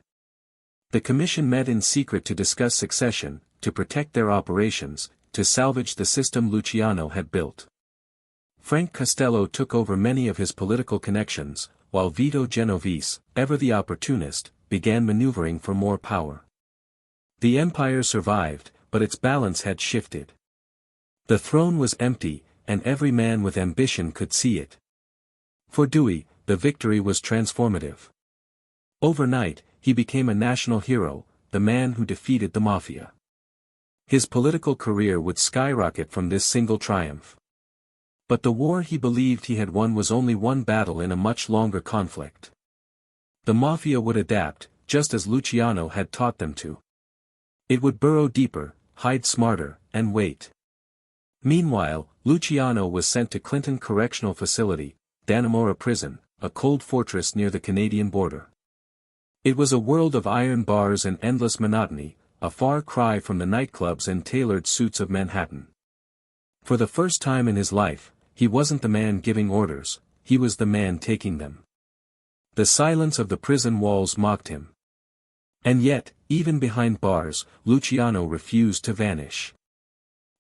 The commission met in secret to discuss succession, to protect their operations, to salvage the system Luciano had built. Frank Costello took over many of his political connections, while Vito Genovese, ever the opportunist, began maneuvering for more power. The empire survived, but its balance had shifted. The throne was empty, and every man with ambition could see it. For Dewey, the victory was transformative. Overnight, he became a national hero, the man who defeated the Mafia. His political career would skyrocket from this single triumph. But the war he believed he had won was only one battle in a much longer conflict. The Mafia would adapt, just as Luciano had taught them to. It would burrow deeper, hide smarter, and wait. Meanwhile, Luciano was sent to Clinton Correctional Facility, Dannemora Prison, a cold fortress near the Canadian border. It was a world of iron bars and endless monotony, a far cry from the nightclubs and tailored suits of Manhattan. For the first time in his life, he wasn't the man giving orders, he was the man taking them. The silence of the prison walls mocked him. And yet, even behind bars, Luciano refused to vanish.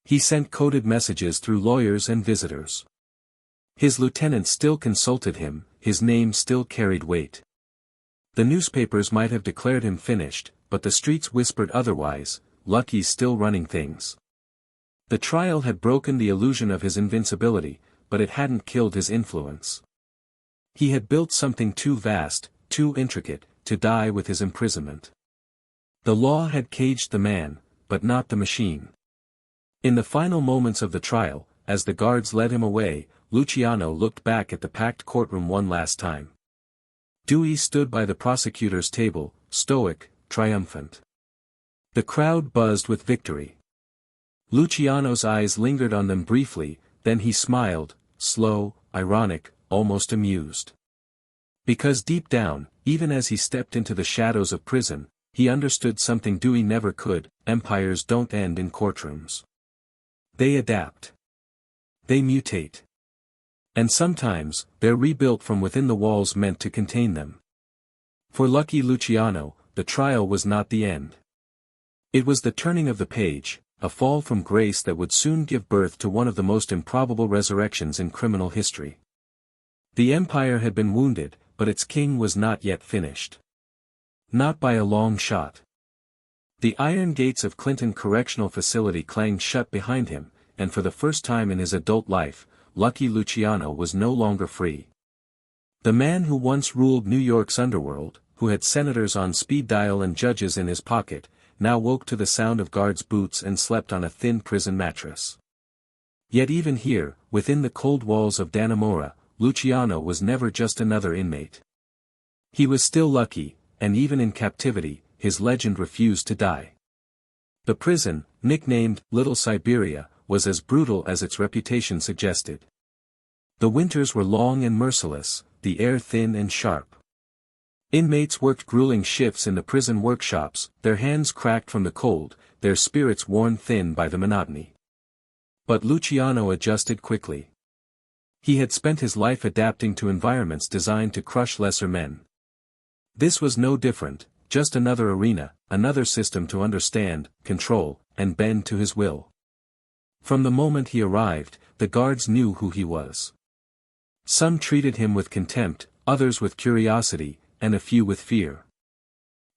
He sent coded messages through lawyers and visitors. His lieutenants still consulted him, his name still carried weight. The newspapers might have declared him finished, but the streets whispered otherwise, Lucky's still running things. The trial had broken the illusion of his invincibility, but it hadn't killed his influence. He had built something too vast, too intricate, to die with his imprisonment. The law had caged the man, but not the machine. In the final moments of the trial, as the guards led him away, Luciano looked back at the packed courtroom one last time. Dewey stood by the prosecutor's table, stoic, triumphant. The crowd buzzed with victory. Luciano's eyes lingered on them briefly, then he smiled, slow, ironic, almost amused. Because deep down, even as he stepped into the shadows of prison, he understood something Dewey never could: empires don't end in courtrooms. They adapt. They mutate. And sometimes, they're rebuilt from within the walls meant to contain them. For Lucky Luciano, the trial was not the end. It was the turning of the page, a fall from grace that would soon give birth to one of the most improbable resurrections in criminal history. The empire had been wounded, but its king was not yet finished. Not by a long shot. The iron gates of Clinton Correctional Facility clanged shut behind him, and for the first time in his adult life, Lucky Luciano was no longer free. The man who once ruled New York's underworld, who had senators on speed dial and judges in his pocket, now woke to the sound of guards' boots and slept on a thin prison mattress. Yet even here, within the cold walls of Dannemora, Luciano was never just another inmate. He was still Lucky, and even in captivity, his legend refused to die. The prison, nicknamed Little Siberia, was as brutal as its reputation suggested. The winters were long and merciless, the air thin and sharp. Inmates worked grueling shifts in the prison workshops, their hands cracked from the cold, their spirits worn thin by the monotony. But Luciano adjusted quickly. He had spent his life adapting to environments designed to crush lesser men. This was no different, just another arena, another system to understand, control, and bend to his will. From the moment he arrived, the guards knew who he was. Some treated him with contempt, others with curiosity, and a few with fear.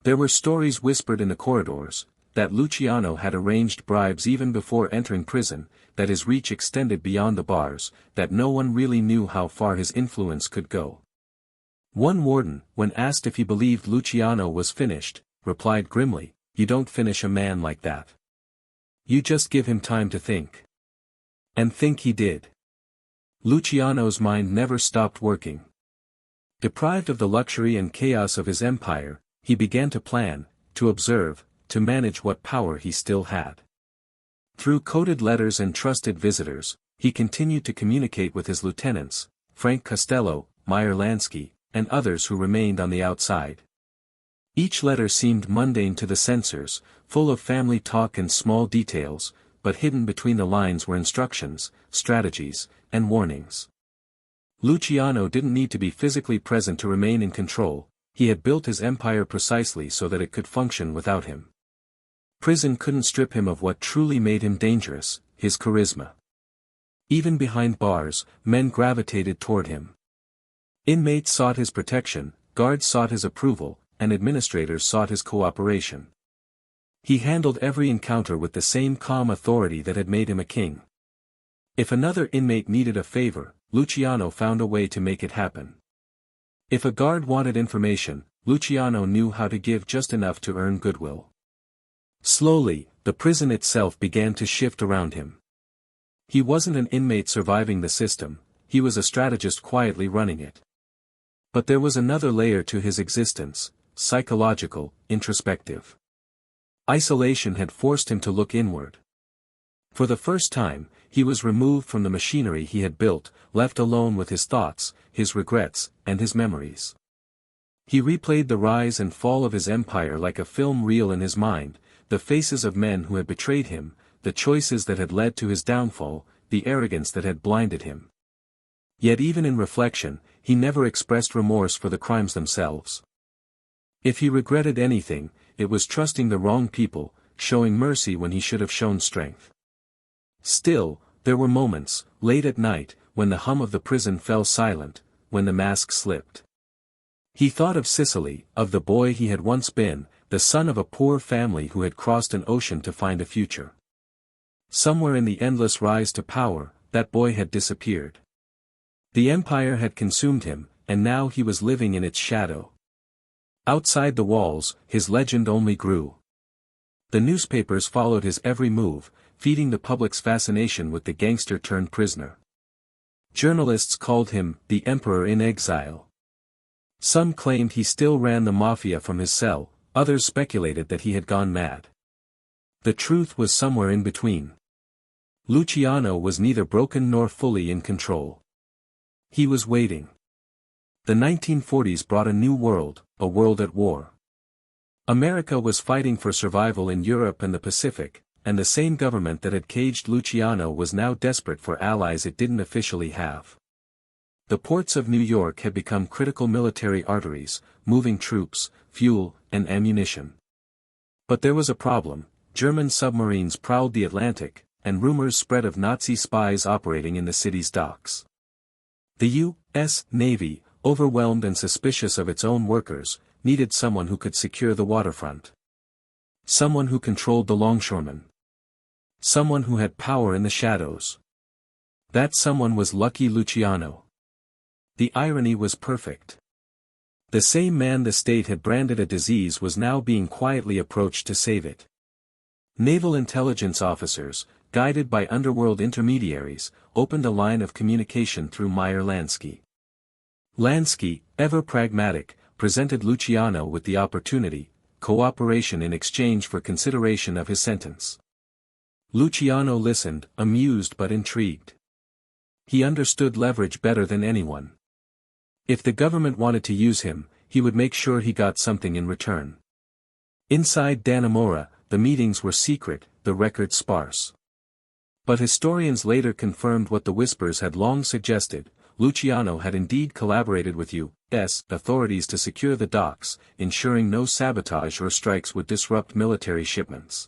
There were stories whispered in the corridors, that Luciano had arranged bribes even before entering prison, that his reach extended beyond the bars, that no one really knew how far his influence could go. One warden, when asked if he believed Luciano was finished, replied grimly, "You don't finish a man like that. You just give him time to think." And think he did. Luciano's mind never stopped working. Deprived of the luxury and chaos of his empire, he began to plan, to observe, to manage what power he still had. Through coded letters and trusted visitors, he continued to communicate with his lieutenants, Frank Costello, Meyer Lansky, and others who remained on the outside. Each letter seemed mundane to the censors, full of family talk and small details, but hidden between the lines were instructions, strategies, and warnings. Luciano didn't need to be physically present to remain in control, he had built his empire precisely so that it could function without him. Prison couldn't strip him of what truly made him dangerous, his charisma. Even behind bars, men gravitated toward him. Inmates sought his protection, guards sought his approval, and administrators sought his cooperation. He handled every encounter with the same calm authority that had made him a king. If another inmate needed a favor, Luciano found a way to make it happen. If a guard wanted information, Luciano knew how to give just enough to earn goodwill. Slowly, the prison itself began to shift around him. He wasn't an inmate surviving the system, he was a strategist quietly running it. But there was another layer to his existence, psychological, introspective. Isolation had forced him to look inward. For the first time, he was removed from the machinery he had built, left alone with his thoughts, his regrets, and his memories. He replayed the rise and fall of his empire like a film reel in his mind, the faces of men who had betrayed him, the choices that had led to his downfall, the arrogance that had blinded him. Yet even in reflection, he never expressed remorse for the crimes themselves. If he regretted anything, it was trusting the wrong people, showing mercy when he should have shown strength. Still, there were moments, late at night, when the hum of the prison fell silent, when the mask slipped. He thought of Sicily, of the boy he had once been, the son of a poor family who had crossed an ocean to find a future. Somewhere in the endless rise to power, that boy had disappeared. The empire had consumed him, and now he was living in its shadow. Outside the walls, his legend only grew. The newspapers followed his every move, feeding the public's fascination with the gangster-turned-prisoner. Journalists called him the Emperor in Exile. Some claimed he still ran the Mafia from his cell, others speculated that he had gone mad. The truth was somewhere in between. Luciano was neither broken nor fully in control. He was waiting. The 1940s brought a new world, a world at war. America was fighting for survival in Europe and the Pacific, and the same government that had caged Luciano was now desperate for allies it didn't officially have. The ports of New York had become critical military arteries, moving troops, fuel, and ammunition. But there was a problem: German submarines prowled the Atlantic, and rumors spread of Nazi spies operating in the city's docks. The U.S. Navy, overwhelmed and suspicious of its own workers, needed someone who could secure the waterfront. Someone who controlled the longshoremen. Someone who had power in the shadows. That someone was Lucky Luciano. The irony was perfect. The same man the state had branded a disease was now being quietly approached to save it. Naval intelligence officers, guided by underworld intermediaries, opened a line of communication through Meyer Lansky. Lansky, ever pragmatic, presented Luciano with the opportunity: cooperation in exchange for consideration of his sentence. Luciano listened, amused but intrigued. He understood leverage better than anyone. If the government wanted to use him, he would make sure he got something in return. Inside Dannemora, the meetings were secret, the records sparse. But historians later confirmed what the whispers had long suggested: Luciano had indeed collaborated with U.S. authorities to secure the docks, ensuring no sabotage or strikes would disrupt military shipments.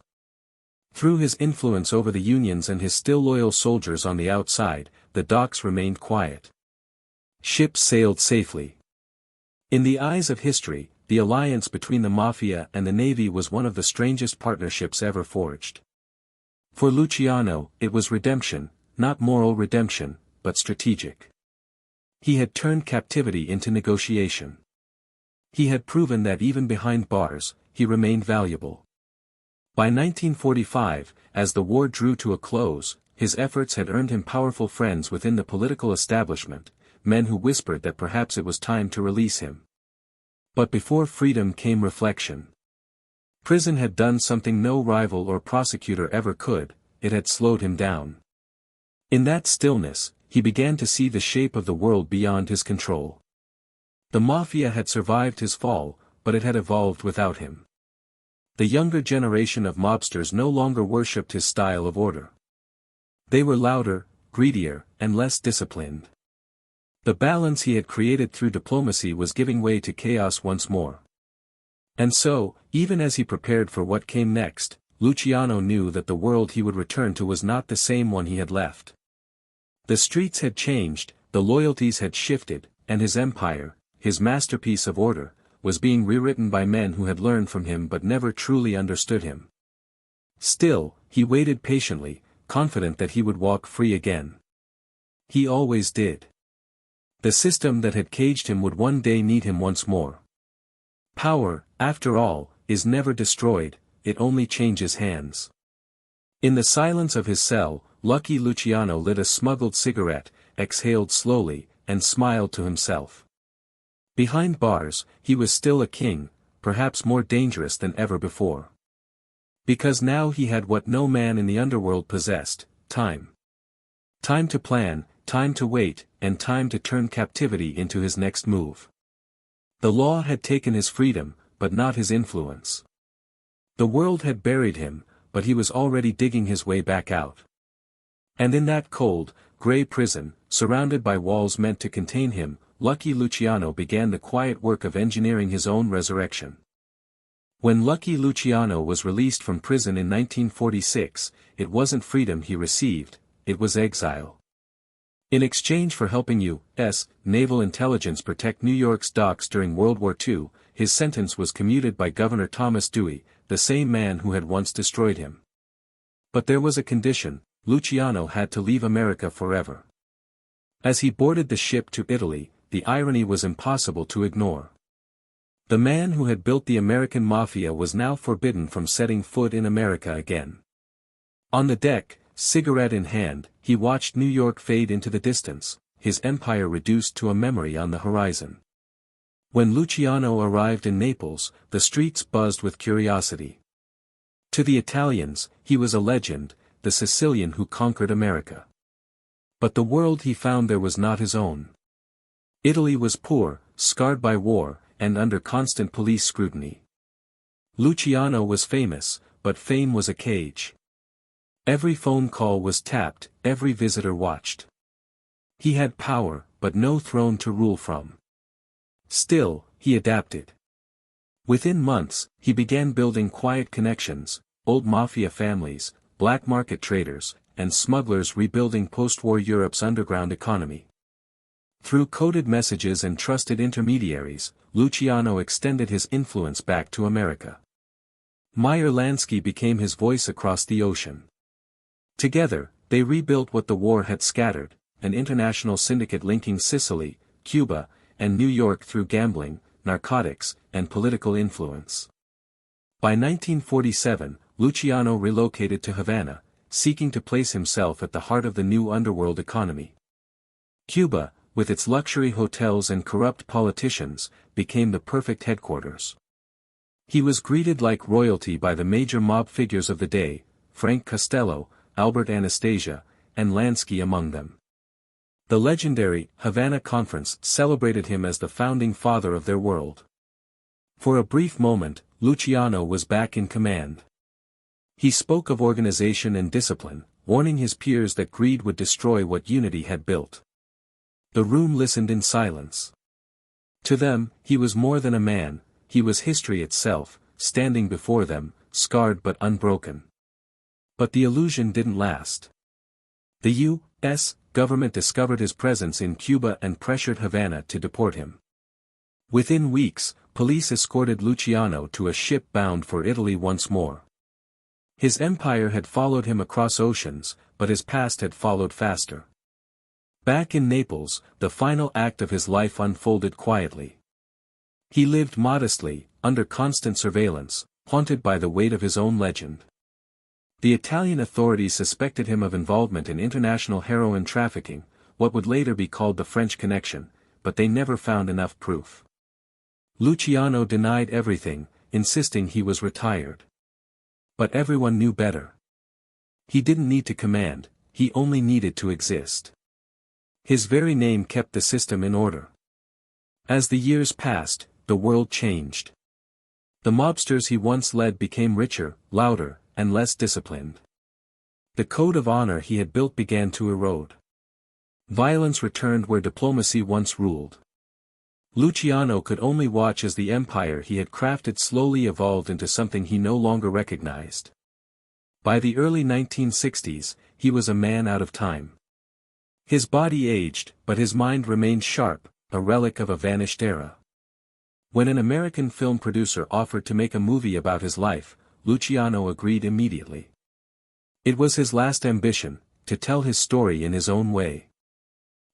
Through his influence over the unions and his still loyal soldiers on the outside, the docks remained quiet. Ships sailed safely. In the eyes of history, the alliance between the Mafia and the Navy was one of the strangest partnerships ever forged. For Luciano, it was redemption, not moral redemption, but strategic. He had turned captivity into negotiation. He had proven that even behind bars, he remained valuable. By 1945, as the war drew to a close, his efforts had earned him powerful friends within the political establishment, men who whispered that perhaps it was time to release him. But before freedom came reflection. Prison had done something no rival or prosecutor ever could: it had slowed him down. In that stillness, he began to see the shape of the world beyond his control. The Mafia had survived his fall, but it had evolved without him. The younger generation of mobsters no longer worshipped his style of order. They were louder, greedier, and less disciplined. The balance he had created through diplomacy was giving way to chaos once more. And so, even as he prepared for what came next, Luciano knew that the world he would return to was not the same one he had left. The streets had changed, the loyalties had shifted, and his empire, his masterpiece of order, was being rewritten by men who had learned from him but never truly understood him. Still, he waited patiently, confident that he would walk free again. He always did. The system that had caged him would one day need him once more. Power, after all, is never destroyed, it only changes hands. In the silence of his cell, Lucky Luciano lit a smuggled cigarette, exhaled slowly, and smiled to himself. Behind bars, he was still a king, perhaps more dangerous than ever before. Because now he had what no man in the underworld possessed: time. Time to plan, time to wait, and time to turn captivity into his next move. The law had taken his freedom, but not his influence. The world had buried him, but he was already digging his way back out. And in that cold, grey prison, surrounded by walls meant to contain him, Lucky Luciano began the quiet work of engineering his own resurrection. When Lucky Luciano was released from prison in 1946, it wasn't freedom he received, it was exile. In exchange for helping U.S. naval intelligence protect New York's docks during World War II, his sentence was commuted by Governor Thomas Dewey, the same man who had once destroyed him. But there was a condition: Luciano had to leave America forever. As he boarded the ship to Italy, the irony was impossible to ignore. The man who had built the American Mafia was now forbidden from setting foot in America again. On the deck, cigarette in hand, he watched New York fade into the distance, his empire reduced to a memory on the horizon. When Luciano arrived in Naples, the streets buzzed with curiosity. To the Italians, he was a legend, the Sicilian who conquered America. But the world he found there was not his own. Italy was poor, scarred by war, and under constant police scrutiny. Luciano was famous, but fame was a cage. Every phone call was tapped, every visitor watched. He had power, but no throne to rule from. Still, he adapted. Within months, he began building quiet connections: old mafia families, black market traders, and smugglers rebuilding post-war Europe's underground economy. Through coded messages and trusted intermediaries, Luciano extended his influence back to America. Meyer Lansky became his voice across the ocean. Together, they rebuilt what the war had scattered: an international syndicate linking Sicily, Cuba, and New York through gambling, narcotics, and political influence. By 1947, Luciano relocated to Havana, seeking to place himself at the heart of the new underworld economy. Cuba, with its luxury hotels and corrupt politicians, became the perfect headquarters. He was greeted like royalty by the major mob figures of the day, Frank Costello, Albert Anastasia, and Lansky among them. The legendary Havana Conference celebrated him as the founding father of their world. For a brief moment, Luciano was back in command. He spoke of organization and discipline, warning his peers that greed would destroy what unity had built. The room listened in silence. To them, he was more than a man, he was history itself, standing before them, scarred but unbroken. But the illusion didn't last. The U.S. government discovered his presence in Cuba and pressured Havana to deport him. Within weeks, police escorted Luciano to a ship bound for Italy once more. His empire had followed him across oceans, but his past had followed faster. Back in Naples, the final act of his life unfolded quietly. He lived modestly, under constant surveillance, haunted by the weight of his own legend. The Italian authorities suspected him of involvement in international heroin trafficking, what would later be called the French Connection, but they never found enough proof. Luciano denied everything, insisting he was retired. But everyone knew better. He didn't need to command, he only needed to exist. His very name kept the system in order. As the years passed, the world changed. The mobsters he once led became richer, louder, and less disciplined. The code of honor he had built began to erode. Violence returned where diplomacy once ruled. Luciano could only watch as the empire he had crafted slowly evolved into something he no longer recognized. By the early 1960s, he was a man out of time. His body aged, but his mind remained sharp, a relic of a vanished era. When an American film producer offered to make a movie about his life, Luciano agreed immediately. It was his last ambition, to tell his story in his own way.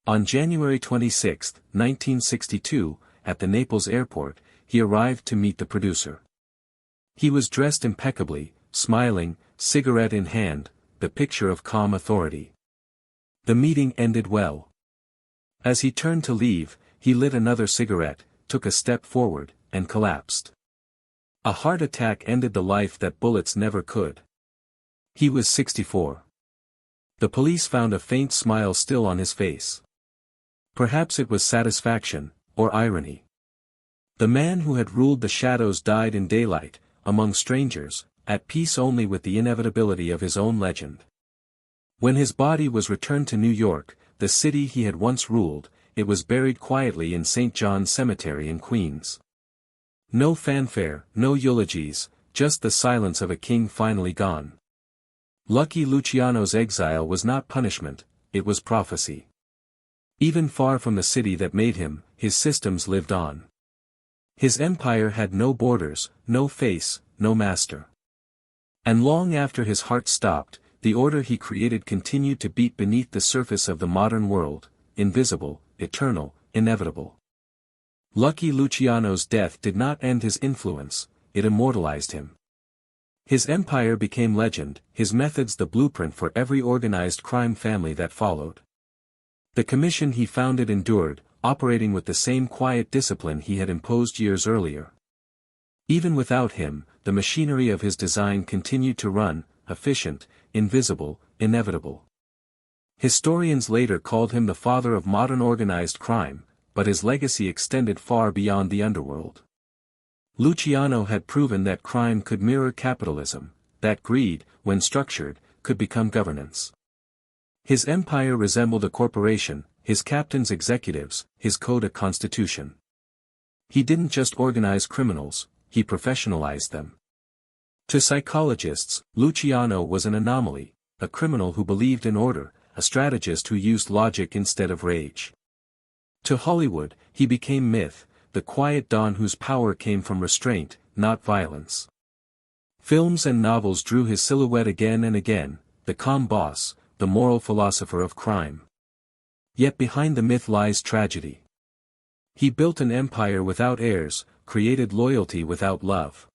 On January 26, 1962, at the Naples airport, he arrived to meet the producer. He was dressed impeccably, smiling, cigarette in hand, the picture of calm authority. The meeting ended well. As he turned to leave, he lit another cigarette, took a step forward, and collapsed. A heart attack ended the life that bullets never could. He was 64. The police found a faint smile still on his face. Perhaps it was satisfaction, or irony. The man who had ruled the shadows died in daylight, among strangers, at peace only with the inevitability of his own legend. When his body was returned to New York, the city he had once ruled, it was buried quietly in St. John's Cemetery in Queens. No fanfare, no eulogies, just the silence of a king finally gone. Lucky Luciano's exile was not punishment, it was prophecy. Even far from the city that made him, his systems lived on. His empire had no borders, no face, no master. And long after his heart stopped, the order he created continued to beat beneath the surface of the modern world, invisible, eternal, inevitable. Lucky Luciano's death did not end his influence, it immortalized him. His empire became legend, his methods the blueprint for every organized crime family that followed. The commission he founded endured, operating with the same quiet discipline he had imposed years earlier. Even without him, the machinery of his design continued to run, efficient, invisible, inevitable. Historians later called him the father of modern organized crime, but his legacy extended far beyond the underworld. Luciano had proven that crime could mirror capitalism, that greed, when structured, could become governance. His empire resembled a corporation, his captains executives, his code a constitution. He didn't just organize criminals, he professionalized them. To psychologists, Luciano was an anomaly, a criminal who believed in order, a strategist who used logic instead of rage. To Hollywood, he became myth, the quiet don whose power came from restraint, not violence. Films and novels drew his silhouette again and again, the calm boss, the moral philosopher of crime. Yet behind the myth lies tragedy. He built an empire without heirs, created loyalty without love.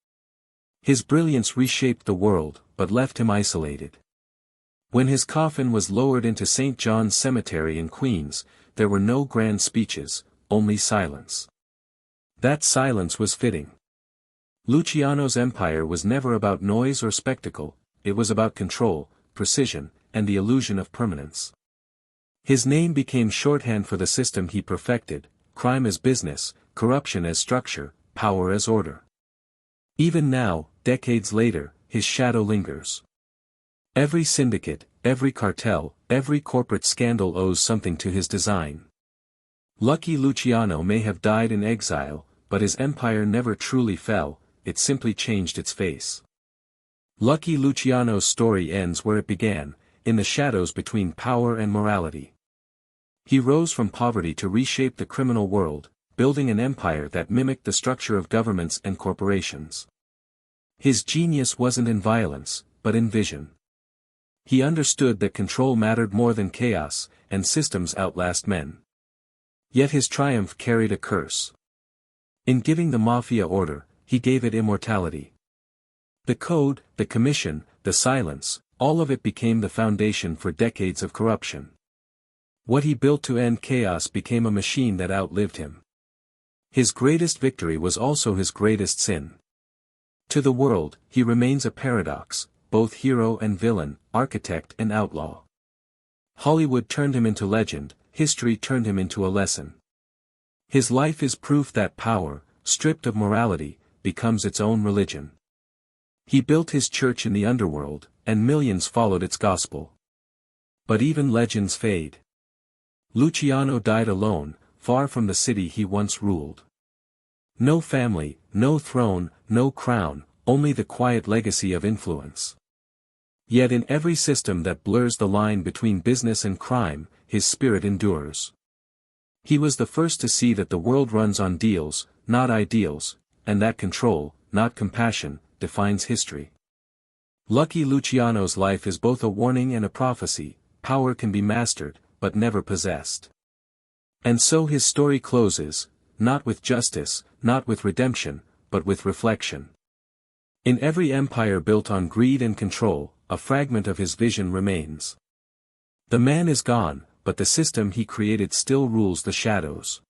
His brilliance reshaped the world, but left him isolated. When his coffin was lowered into St. John's Cemetery in Queens, there were no grand speeches, only silence. That silence was fitting. Luciano's empire was never about noise or spectacle, it was about control, precision, and the illusion of permanence. His name became shorthand for the system he perfected: crime as business, corruption as structure, power as order. Even now, decades later, his shadow lingers. Every syndicate, every cartel, every corporate scandal owes something to his design. Lucky Luciano may have died in exile, but his empire never truly fell, it simply changed its face. Lucky Luciano's story ends where it began, in the shadows between power and morality. He rose from poverty to reshape the criminal world, building an empire that mimicked the structure of governments and corporations. His genius wasn't in violence, but in vision. He understood that control mattered more than chaos, and systems outlast men. Yet his triumph carried a curse. In giving the Mafia order, he gave it immortality. The code, the commission, the silence, all of it became the foundation for decades of corruption. What he built to end chaos became a machine that outlived him. His greatest victory was also his greatest sin. To the world, he remains a paradox, both hero and villain, architect and outlaw. Hollywood turned him into legend, history turned him into a lesson. His life is proof that power, stripped of morality, becomes its own religion. He built his church in the underworld, and millions followed its gospel. But even legends fade. Luciano died alone, far from the city he once ruled. No family, no throne, no crown, only the quiet legacy of influence. Yet in every system that blurs the line between business and crime, his spirit endures. He was the first to see that the world runs on deals, not ideals, and that control, not compassion, defines history. Lucky Luciano's life is both a warning and a prophecy: power can be mastered, but never possessed. And so his story closes, not with justice, not with redemption, but with reflection. In every empire built on greed and control, a fragment of his vision remains. The man is gone, but the system he created still rules the shadows.